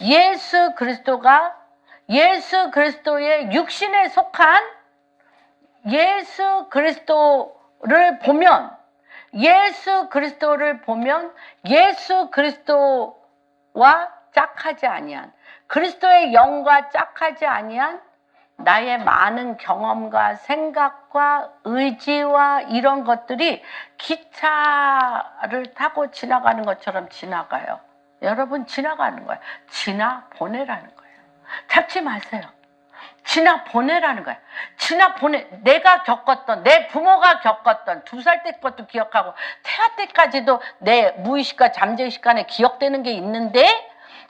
예수 그리스도의 육신에 속한 예수 그리스도를 보면 예수 그리스도와 짝하지 아니한 그리스도의 영과 짝하지 아니한 나의 많은 경험과 생각과 의지와 이런 것들이 기차를 타고 지나가는 것처럼 지나가요. 여러분 지나가는 거예요. 지나보내라는 거예요. 잡지 마세요. 지나보내라는 거예요. 내가 겪었던, 내 부모가 겪었던 2살 때 것도 기억하고 태아 때까지도 내 무의식과 잠재의식 간에 기억되는 게 있는데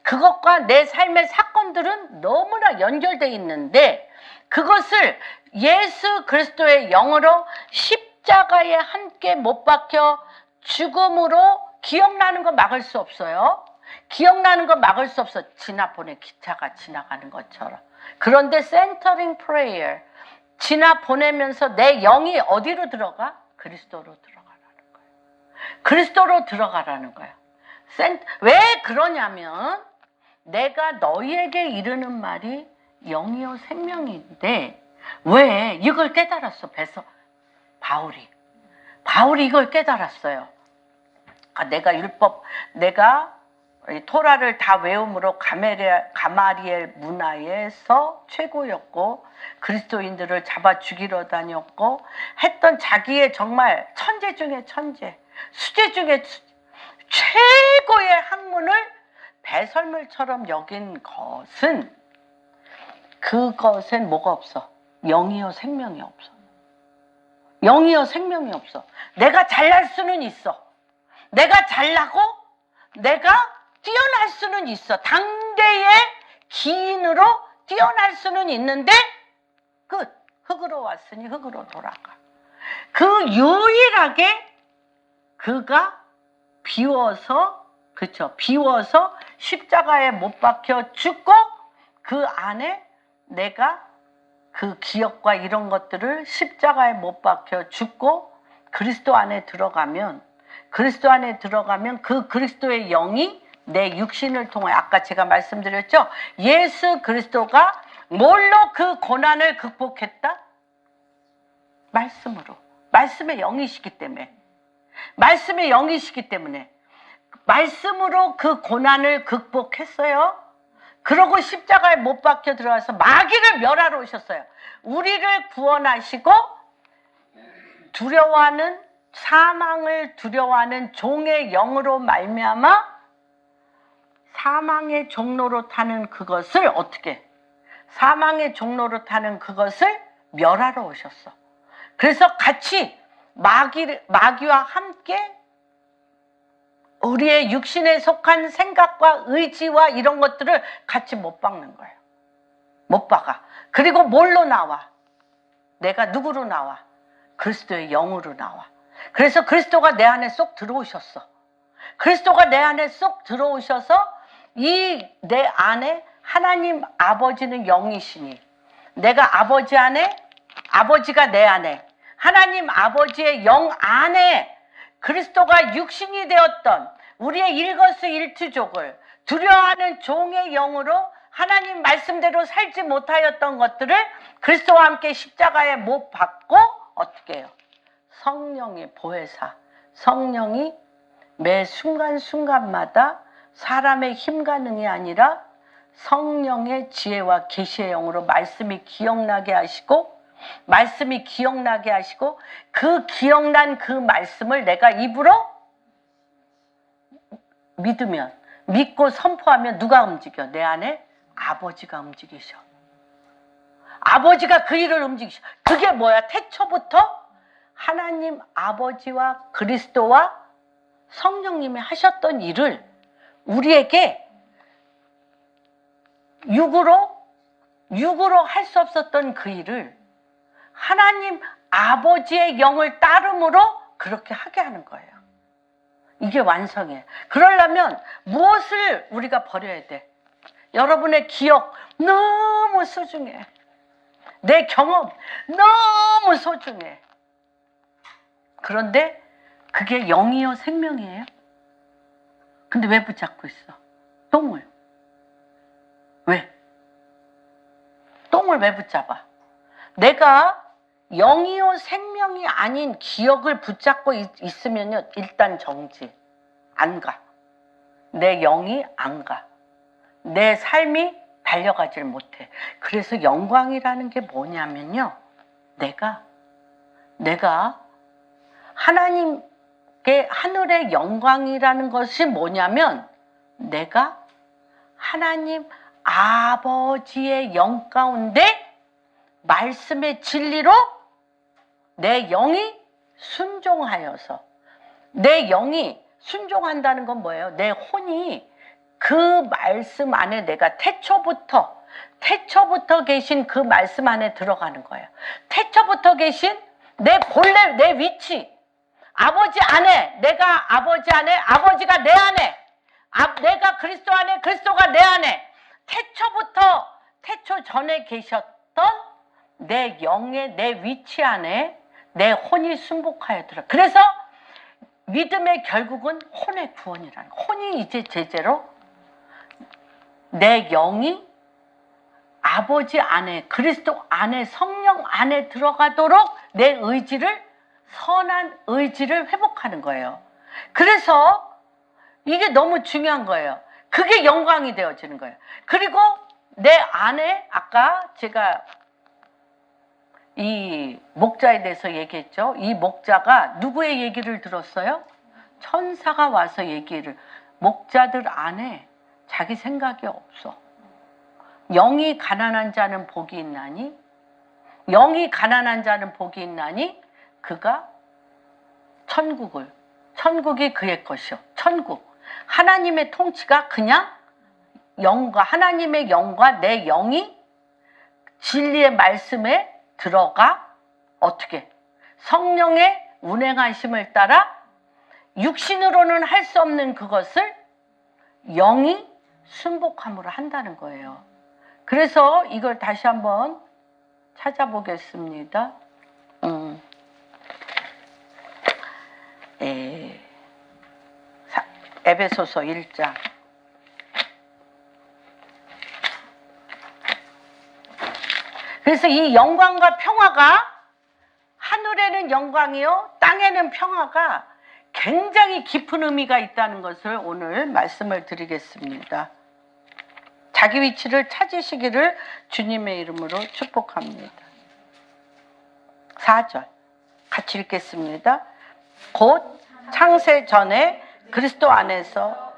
그것과 내 삶의 사건들은 너무나 연결되어 있는데 그것을 예수 그리스도의 영으로 십자가에 함께 못 박혀 죽음으로 기억나는 거 막을 수 없어요. 지나보내 기차가 지나가는 것처럼. 그런데 센터링 프레이어 지나보내면서 내 영이 어디로 들어가? 그리스도로 들어가라는 거예요. 왜 그러냐면 내가 너희에게 이르는 말이 영이요 생명인데 왜 이걸 깨달았어? 바울이 이걸 깨달았어요. 내가 토라를 다 외움으로 가마리엘 문화에서 최고였고 그리스도인들을 잡아 죽이러 다녔고 했던 자기의 정말 천재 중에 천재, 수재 중에 최고의 학문을 배설물처럼 여긴 그것은 뭐가 없어? 영이요 생명이 없어. 내가 잘날 수는 있어. 내가 잘나고 내가 뛰어날 수는 있어. 당대의 기인으로 뛰어날 수는 있는데 흙으로 왔으니 흙으로 돌아가. 그 유일하게 그가 비워서, 그렇죠, 비워서 십자가에 못 박혀 죽고 그 안에 내가 그 기억과 이런 것들을 십자가에 못 박혀 죽고 그리스도 안에 들어가면 그 그리스도의 영이 내 육신을 통해, 아까 제가 말씀드렸죠, 예수 그리스도가 뭘로 그 고난을 극복했다? 말씀으로. 말씀의 영이시기 때문에 말씀으로 그 고난을 극복했어요. 그러고 십자가에 못 박혀 들어가서 마귀를 멸하러 오셨어요. 우리를 구원하시고 사망을 두려워하는 종의 영으로 말미암아 사망의 종로로 타는 그것을 멸하러 오셨어. 그래서 같이 마귀와 함께 우리의 육신에 속한 생각과 의지와 이런 것들을 같이 못 박는 거예요. 못 박아. 그리고 뭘로 나와? 내가 누구로 나와? 그리스도의 영으로 나와. 그래서 그리스도가 내 안에 쏙 들어오셨어. 그리스도가 내 안에 쏙 들어오셔서 이 내 안에 하나님 아버지는 영이시니 내가 아버지 안에, 아버지가 내 안에, 하나님 아버지의 영 안에 그리스도가 육신이 되었던 우리의 일거수일투족을 두려워하는 종의 영으로 하나님 말씀대로 살지 못하였던 것들을 그리스도와 함께 십자가에 못 박고 어떻게 해요? 성령의 보혜사, 성령이 매 순간순간마다 사람의 힘과 능이 아니라 성령의 지혜와 계시의 영으로 말씀이 기억나게 하시고 그 기억난 그 말씀을 내가 입으로 믿고 선포하면 누가 움직여? 내 안에 아버지가 움직이셔. 아버지가 그 일을 움직이셔. 그게 뭐야? 태초부터 하나님 아버지와 그리스도와 성령님이 하셨던 일을 우리에게 육으로 할 수 없었던 그 일을 하나님 아버지의 영을 따름으로 그렇게 하게 하는 거예요. 이게 완성이에요. 그러려면 무엇을 우리가 버려야 돼? 여러분의 기억 너무 소중해. 내 경험 너무 소중해. 그런데 그게 영이요 생명이에요. 근데 왜 붙잡고 있어? 똥을. 왜? 똥을 왜 붙잡아? 내가 영이요 생명이 아닌 기억을 붙잡고 있으면요, 일단 정지. 안 가. 내 영이 안 가. 내 삶이 달려가질 못해. 그래서 영광이라는 게 뭐냐면요, 내가 하나님께 하늘의 영광이라는 것이 뭐냐면 내가 하나님 아버지의 영 가운데 말씀의 진리로 내 영이 순종하여서, 내 영이 순종한다는 건 뭐예요? 내 혼이 그 말씀 안에 내가 태초부터 계신 그 말씀 안에 들어가는 거예요. 태초부터 계신 내 본래, 내 위치, 아버지 안에, 내가 아버지 안에, 아버지가 내 안에, 내가 그리스도 안에, 그리스도가 내 안에, 태초 전에 계셨던 내 영의, 내 위치 안에 내 혼이 순복하여 들어. 그래서 믿음의 결국은 혼의 구원이라는, 혼이 이제 제재로 내 영이 아버지 안에, 그리스도 안에, 성령 안에 들어가도록 내 의지를, 선한 의지를 회복하는 거예요. 그래서 이게 너무 중요한 거예요. 그게 영광이 되어지는 거예요. 그리고 내 안에, 아까 제가 이 목자에 대해서 얘기했죠. 이 목자가 누구의 얘기를 들었어요? 천사가 와서 목자들 안에 자기 생각이 없어. 영이 가난한 자는 복이 있나니? 영이 가난한 자는 복이 있나니? 그가 천국이 그의 것이요. 천국. 하나님의 통치가 그냥 하나님의 영과 내 영이 진리의 말씀에 들어가 어떻게? 성령의 운행하심을 따라 육신으로는 할 수 없는 그것을 영이 순복함으로 한다는 거예요. 그래서 이걸 다시 한번 찾아보겠습니다. 에베소서 1장. 그래서 이 영광과 평화가 하늘에는 영광이요 땅에는 평화가 굉장히 깊은 의미가 있다는 것을 오늘 말씀을 드리겠습니다. 자기 위치를 찾으시기를 주님의 이름으로 축복합니다. 4절 같이 읽겠습니다. 곧 창세 전에 그리스도 안에서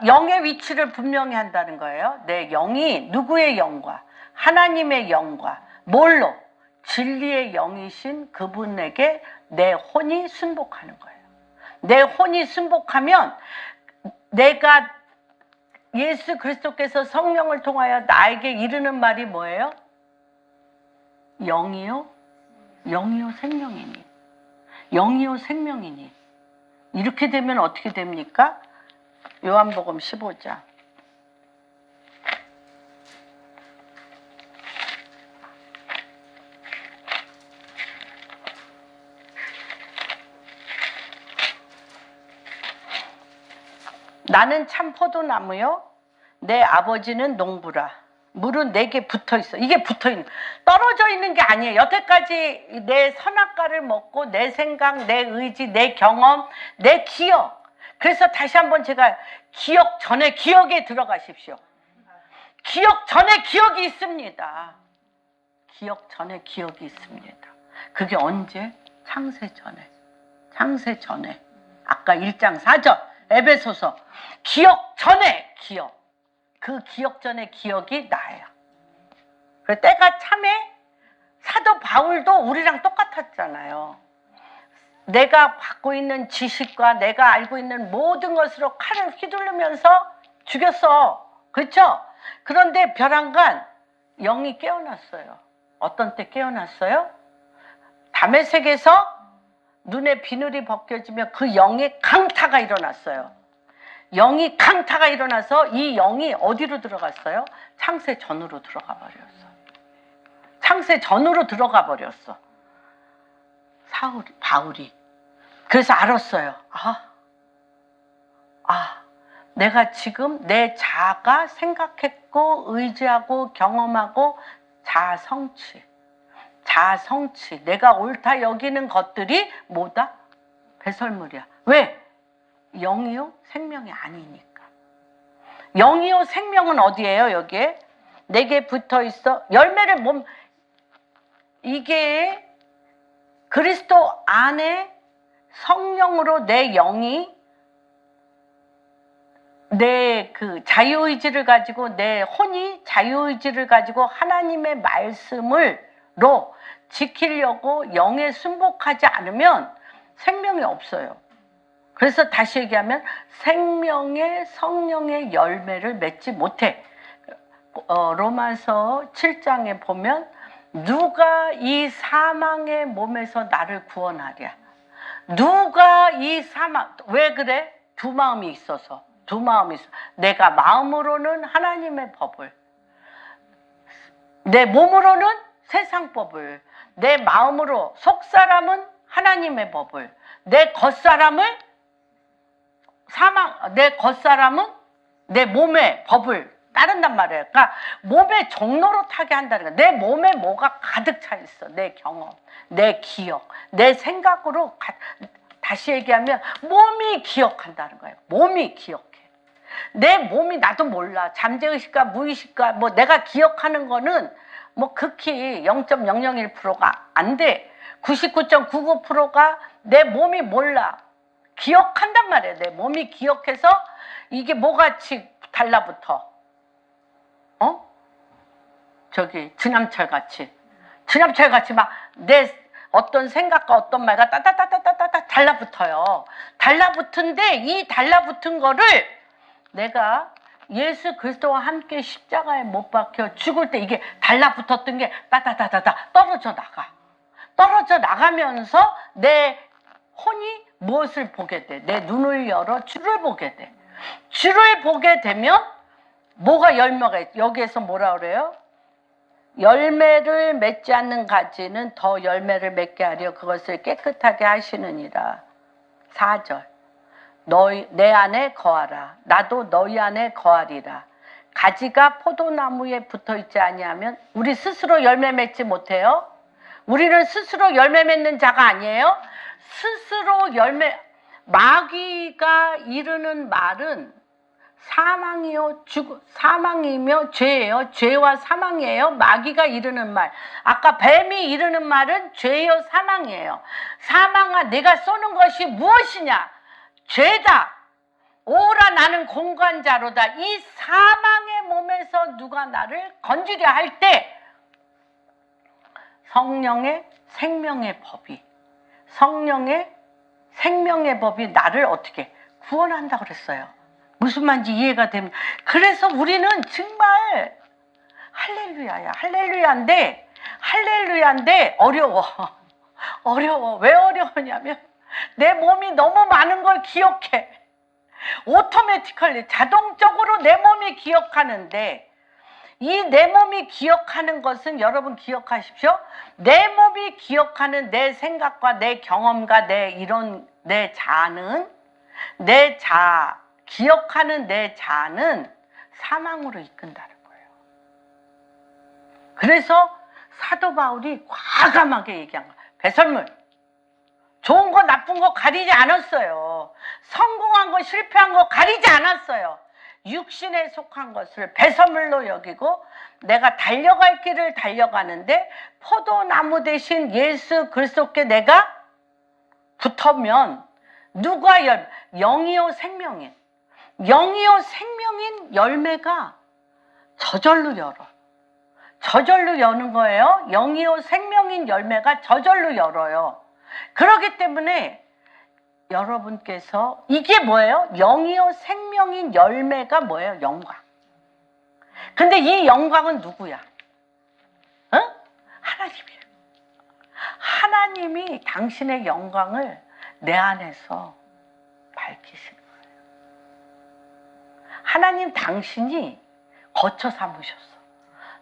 영의 위치를 분명히 한다는 거예요. 내 영이 누구의 영과 하나님의 영과 뭘로? 진리의 영이신 그분에게 내 혼이 순복하는 거예요. 내 혼이 순복하면 내가 예수 그리스도께서 성령을 통하여 나에게 이르는 말이 뭐예요? 영이요? 영이요 생명이니. 영이요 생명이니. 이렇게 되면 어떻게 됩니까? 요한복음 15장. 나는 참 포도나무요 내 아버지는 농부라. 물은 내게 붙어있어. 이게 붙어있는, 떨어져 있는 게 아니에요. 여태까지 내 선악과를 먹고 내 생각, 내 의지, 내 경험, 내 기억. 그래서 다시 한번 제가 기억 전에 기억에 들어가십시오. 기억 전에 기억이 있습니다. 기억 전에 기억이 있습니다. 그게 언제? 창세 전에. 창세 전에. 아까 1장 4절 에베소서. 기억 전에 기억. 그 기억 전에 기억이 나예요. 그래서 때가 참에 사도 바울도 우리랑 똑같았잖아요. 내가 갖고 있는 지식과 내가 알고 있는 모든 것으로 칼을 휘두르면서 죽였어. 그렇죠? 그런데 벼랑간 영이 깨어났어요. 어떤 때 깨어났어요? 다메섹에서 눈에 비늘이 벗겨지며 그 영의 강타가 일어났어요. 영이 강타가 일어나서 이 영이 어디로 들어갔어요? 창세 전으로 들어가 버렸어. 창세 전으로 들어가 버렸어. 바울이. 그래서 알았어요. 내가 지금 내 자아가 생각했고 의지하고 경험하고 자아성취. 내가 옳다 여기는 것들이 뭐다? 배설물이야. 왜? 영이요? 생명이 아니니까. 영이요? 생명은 어디예요? 여기에? 내게 붙어 있어. 열매를 이게 그리스도 안에 성령으로 내 영이 내 그 자유의지를 가지고 내 혼이 자유의지를 가지고 하나님의 말씀으로 지키려고 영에 순복하지 않으면 생명이 없어요. 그래서 다시 얘기하면 생명의 성령의 열매를 맺지 못해. 로마서 7장에 보면 누가 이 사망의 몸에서 나를 구원하랴. 누가 이 사망, 왜 그래? 두 마음이 있어서. 내가 마음으로는 하나님의 법을, 내 몸으로는 세상 법을, 내 마음으로 속사람은 하나님의 법을, 내 겉사람은 내 몸의 법을 따른단 말이에요. 그러니까 몸의 종노릇하게 한다는 거예요. 내 몸에 뭐가 가득 차 있어. 내 경험, 내 기억, 내 생각으로 다시 얘기하면 몸이 기억한다는 거예요. 몸이 기억해. 내 몸이 나도 몰라. 잠재의식과 무의식과 뭐 내가 기억하는 거는 뭐 극히 0.001%가 안 돼. 99.99%가 내 몸이 몰라. 기억한단 말이에요. 내 몸이 기억해서 이게 뭐같이 달라붙어. 지남철 같이 막 내 어떤 생각과 어떤 말과 따따따따따따 달라붙어요. 달라붙은데 이 달라붙은 거를 내가 예수 그리스도와 함께 십자가에 못 박혀 죽을 때 이게 달라붙었던 게 따따따따따 떨어져 나가면서 내 혼이 무엇을 보게 돼? 내 눈을 열어 주를 보게 돼. 주를 보게 되면 뭐가 열매가 있? 여기에서 뭐라 그래요? 열매를 맺지 않는 가지는 더 열매를 맺게 하려 그것을 깨끗하게 하시느니라. 4절. 내 안에 거하라. 나도 너희 안에 거하리라. 가지가 포도나무에 붙어있지 아니하면 우리 스스로 열매 맺지 못해요. 우리는 스스로 열매 맺는 자가 아니에요. 스스로 열매, 마귀가 이르는 말은 사망이며 죄예요. 죄와 사망이에요. 마귀가 이르는 말. 아까 뱀이 이르는 말은 죄요 사망이에요. 사망아 내가 쏘는 것이 무엇이냐? 죄다. 오라 나는 공관자로다. 이 사망의 몸에서 누가 나를 건지려 할 때 성령의 생명의 법이 나를 어떻게 구원한다 그랬어요. 무슨 말인지 이해가 됩니다. 그래서 우리는 정말 할렐루야야. 할렐루야인데 어려워. 왜 어려우냐면 내 몸이 너무 많은 걸 기억해. 오토매티컬리 자동적으로 내 몸이 기억하는데 이 내 몸이 기억하는 것은 여러분 기억하십시오. 내 몸이 기억하는 내 생각과 내 경험과 내 자아는 기억하는 내 자아는 사망으로 이끈다는 거예요. 그래서 사도 바울이 과감하게 얘기한 거예요. 배설물. 좋은 거 나쁜 거 가리지 않았어요. 성공한 거 실패한 거 가리지 않았어요. 육신에 속한 것을 배설물로 여기고 내가 달려갈 길을 달려가는데 포도나무 대신 예수 그리스도께 내가 붙으면 누가 영이요 생명인 열매가 저절로 여는 거예요. 영이요 생명인 열매가 저절로 열어요. 그렇기 때문에 여러분께서 이게 뭐예요? 영이요 생명인 열매가 뭐예요? 영광. 근데 이 영광은 누구야? 하나님이에요. 하나님이 당신의 영광을 내 안에서 밝히시는 거예요. 하나님 당신이 거처 삼으셨어.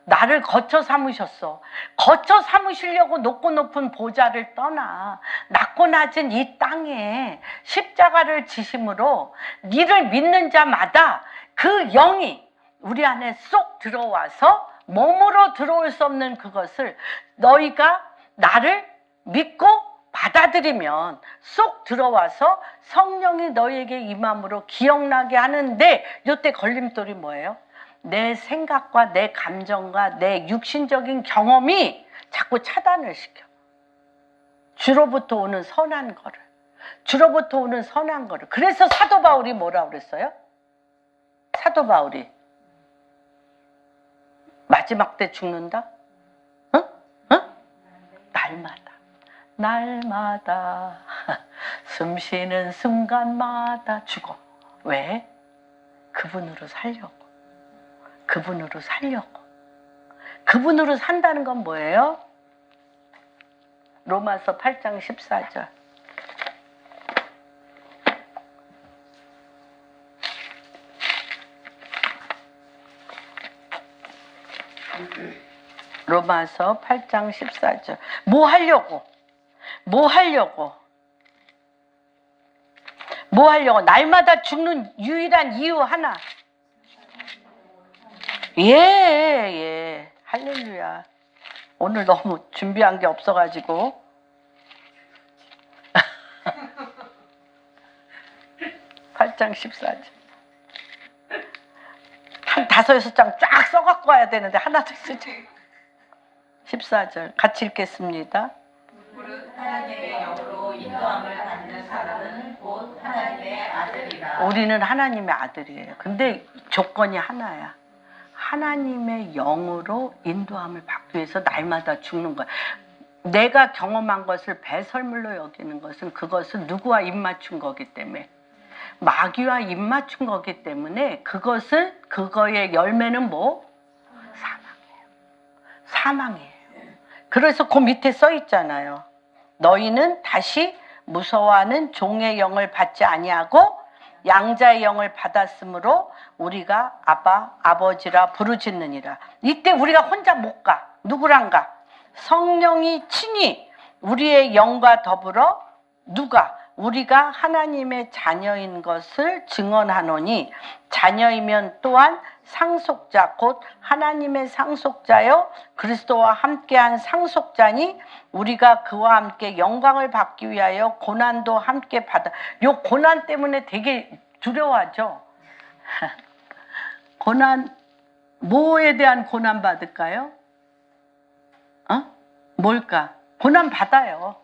나를 거처 삼으셨어. 거처 삼으시려고 높고 높은 보좌를 떠나 낮고 낮은 이 땅에 십자가를 지심으로 니를 믿는 자마다 그 영이 우리 안에 쏙 들어와서 몸으로 들어올 수 없는 그것을 너희가 나를 믿고 받아들이면 쏙 들어와서 성령이 너희에게 임함으로 기억나게 하는데 이때 걸림돌이 뭐예요? 내 생각과 내 감정과 내 육신적인 경험이 자꾸 차단을 시켜. 주로부터 오는 선한 거를. 그래서 사도 바울이 뭐라고 그랬어요? 사도 바울이 마지막 때 죽는다? 날마다 숨 쉬는 순간마다 죽어. 왜? 그분으로 산다는 건 뭐예요? 로마서 8장 14절. 로마서 8장 14절. 뭐 하려고? 날마다 죽는 유일한 이유 하나. 예. 할렐루야. 오늘 너무 준비한 게 없어가지고. 8장 14절. 한 5-6장 쫙 써갖고 와야 되는데 하나도 쓰지. 14절 같이 읽겠습니다. 무릇 하나님의 영으로 인도함을 받는 사람은 곧 하나님의 아들이라. 우리는 하나님의 아들이에요. 근데 조건이 하나야. 하나님의 영으로 인도함을 받기 위해서 날마다 죽는 거야. 내가 경험한 것을 배설물로 여기는 것은 그것은 누구와 입맞춘 거기 때문에 마귀와 입맞춘 거기 때문에 그거의 열매는 뭐? 사망이에요. 그래서 그 밑에 써 있잖아요. 너희는 다시 무서워하는 종의 영을 받지 아니하고 양자의 영을 받았으므로 우리가 아바 아버지라 부르짖느니라. 이때 우리가 혼자 못 가. 누구랑 가? 성령이 친히 우리의 영과 더불어 누가 우리가 하나님의 자녀인 것을 증언하노니 자녀이면 또한 상속자 곧 하나님의 상속자요 그리스도와 함께한 상속자니 우리가 그와 함께 영광을 받기 위하여 고난도 함께 받아. 요 고난 때문에 되게 두려워하죠. 고난, 뭐에 대한 고난 받을까요? 뭘까? 고난 받아요.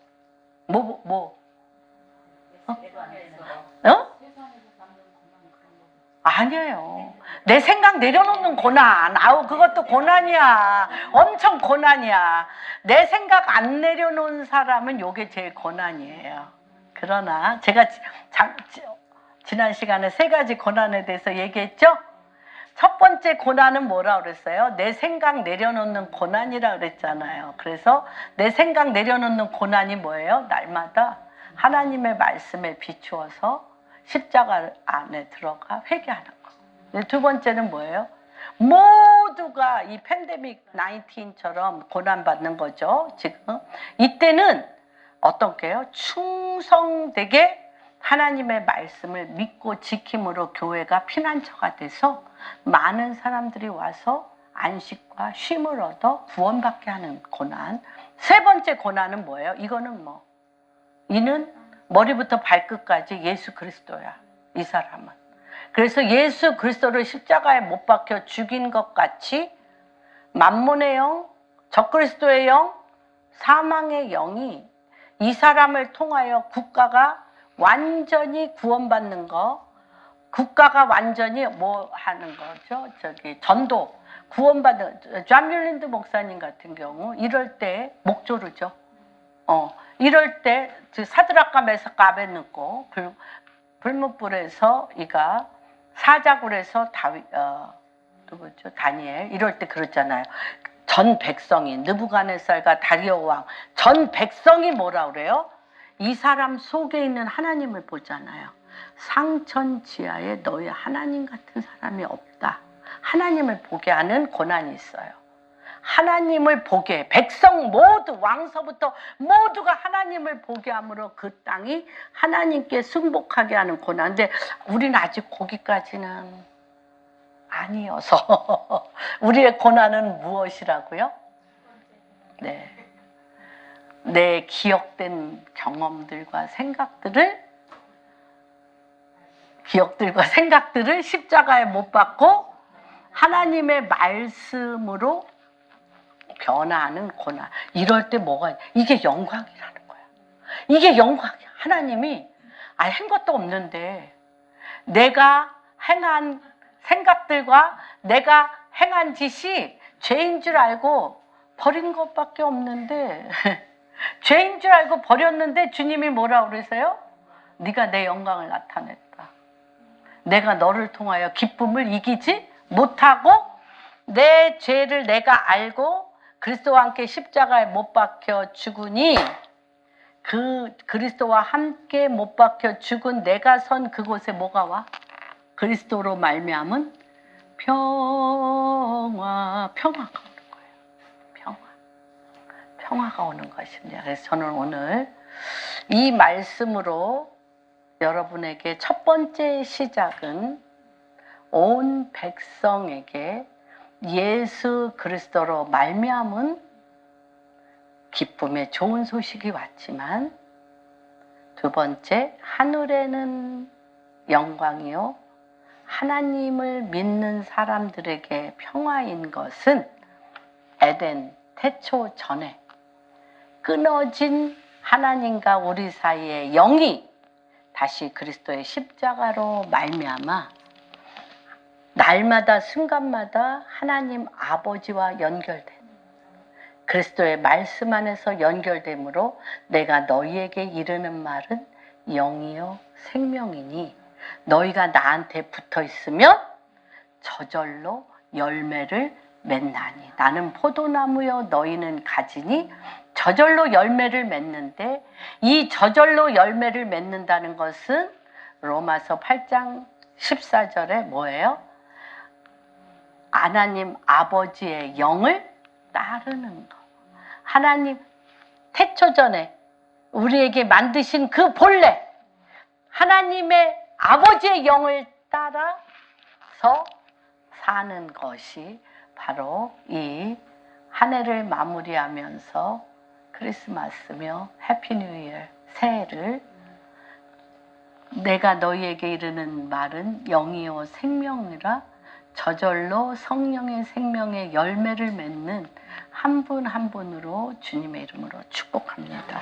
아니에요. 내 생각 내려놓는 고난. 아우, 그것도 고난이야. 엄청 고난이야. 내 생각 안 내려놓은 사람은 요게 제일 고난이에요. 그러나 제가 지난 시간에 3가지 고난에 대해서 얘기했죠? 첫 번째 고난은 뭐라 그랬어요? 내 생각 내려놓는 고난이라 그랬잖아요. 그래서 내 생각 내려놓는 고난이 뭐예요? 날마다 하나님의 말씀에 비추어서 십자가 안에 들어가 회개하는 거. 두 번째는 뭐예요? 모두가 이 팬데믹 19처럼 고난받는 거죠. 지금 이때는 어떤 게요? 충성되게 하나님의 말씀을 믿고 지킴으로 교회가 피난처가 돼서 많은 사람들이 와서 안식과 쉼을 얻어 구원받게 하는 고난. 세 번째 고난은 뭐예요? 이거는 이는 머리부터 발끝까지 예수 그리스도야. 이 사람은. 그래서 예수 그리스도를 십자가에 못 박혀 죽인 것 같이 만몬의 영, 적그리스도의 영, 사망의 영이 이 사람을 통하여 국가가 완전히 구원받는 거, 국가가 완전히 뭐 하는 거죠? 전도, 구원받는, 잠듈린드 목사님 같은 경우 이럴 때 목조르죠. 이럴 때 사드락과 메삭과 아벳느고 불못불에서 이가 사자굴에서 누구죠? 다니엘 이럴 때 그렇잖아요. 전 백성이 느부갓네살과 다리오 왕 전 백성이 뭐라 그래요? 이 사람 속에 있는 하나님을 보잖아요. 상천 지하에 너희 하나님 같은 사람이 없다. 하나님을 보게 하는 고난이 있어요. 하나님을 보게, 백성 모두, 왕서부터 모두가 하나님을 보게 함으로 그 땅이 하나님께 승복하게 하는 고난. 근데 우리는 아직 거기까지는 아니어서 우리의 고난은 무엇이라고요? 네. 내 기억된 경험들과 생각들을 십자가에 못 박고 하나님의 말씀으로 변화하는 고난. 이럴 때 뭐가 이게 영광이라는 거야. 이게 영광이야. 하나님이 한 것도 없는데 내가 행한 생각들과 내가 행한 짓이 죄인 줄 알고 버린 것밖에 없는데 죄인 줄 알고 버렸는데 주님이 뭐라고 그러세요? 네가 내 영광을 나타냈다. 내가 너를 통하여 기쁨을 이기지 못하고 내 죄를 내가 알고 그리스도와 함께 십자가에 못 박혀 죽으니 그 그리스도와 함께 못 박혀 죽은 내가 선 그곳에 뭐가 와? 그리스도로 말미암은 평화가 오는 거예요. 평화가 오는 것입니다. 그래서 저는 오늘 이 말씀으로 여러분에게 첫 번째 시작은 온 백성에게 예수 그리스도로 말미암은 기쁨의 좋은 소식이 왔지만 두 번째 하늘에는 영광이요 하나님을 믿는 사람들에게 평화인 것은 에덴 태초 전에 끊어진 하나님과 우리 사이의 영이 다시 그리스도의 십자가로 말미암아 날마다 순간마다 하나님 아버지와 연결된 그리스도의 말씀 안에서 연결되므로 내가 너희에게 이르는 말은 영이요 생명이니 너희가 나한테 붙어 있으면 저절로 열매를 맺나니 나는 포도나무요 너희는 가지니 저절로 열매를 맺는데 이 저절로 열매를 맺는다는 것은 로마서 8장 14절에 뭐예요? 하나님 아버지의 영을 따르는 거. 하나님 태초전에 우리에게 만드신 그 본래 하나님의 아버지의 영을 따라서 사는 것이 바로 이 한 해를 마무리하면서 크리스마스며 해피 뉴 이어 새해를 내가 너희에게 이르는 말은 영이요 생명이라 저절로 성령의 생명의 열매를 맺는 한 분 한 분으로 주님의 이름으로 축복합니다.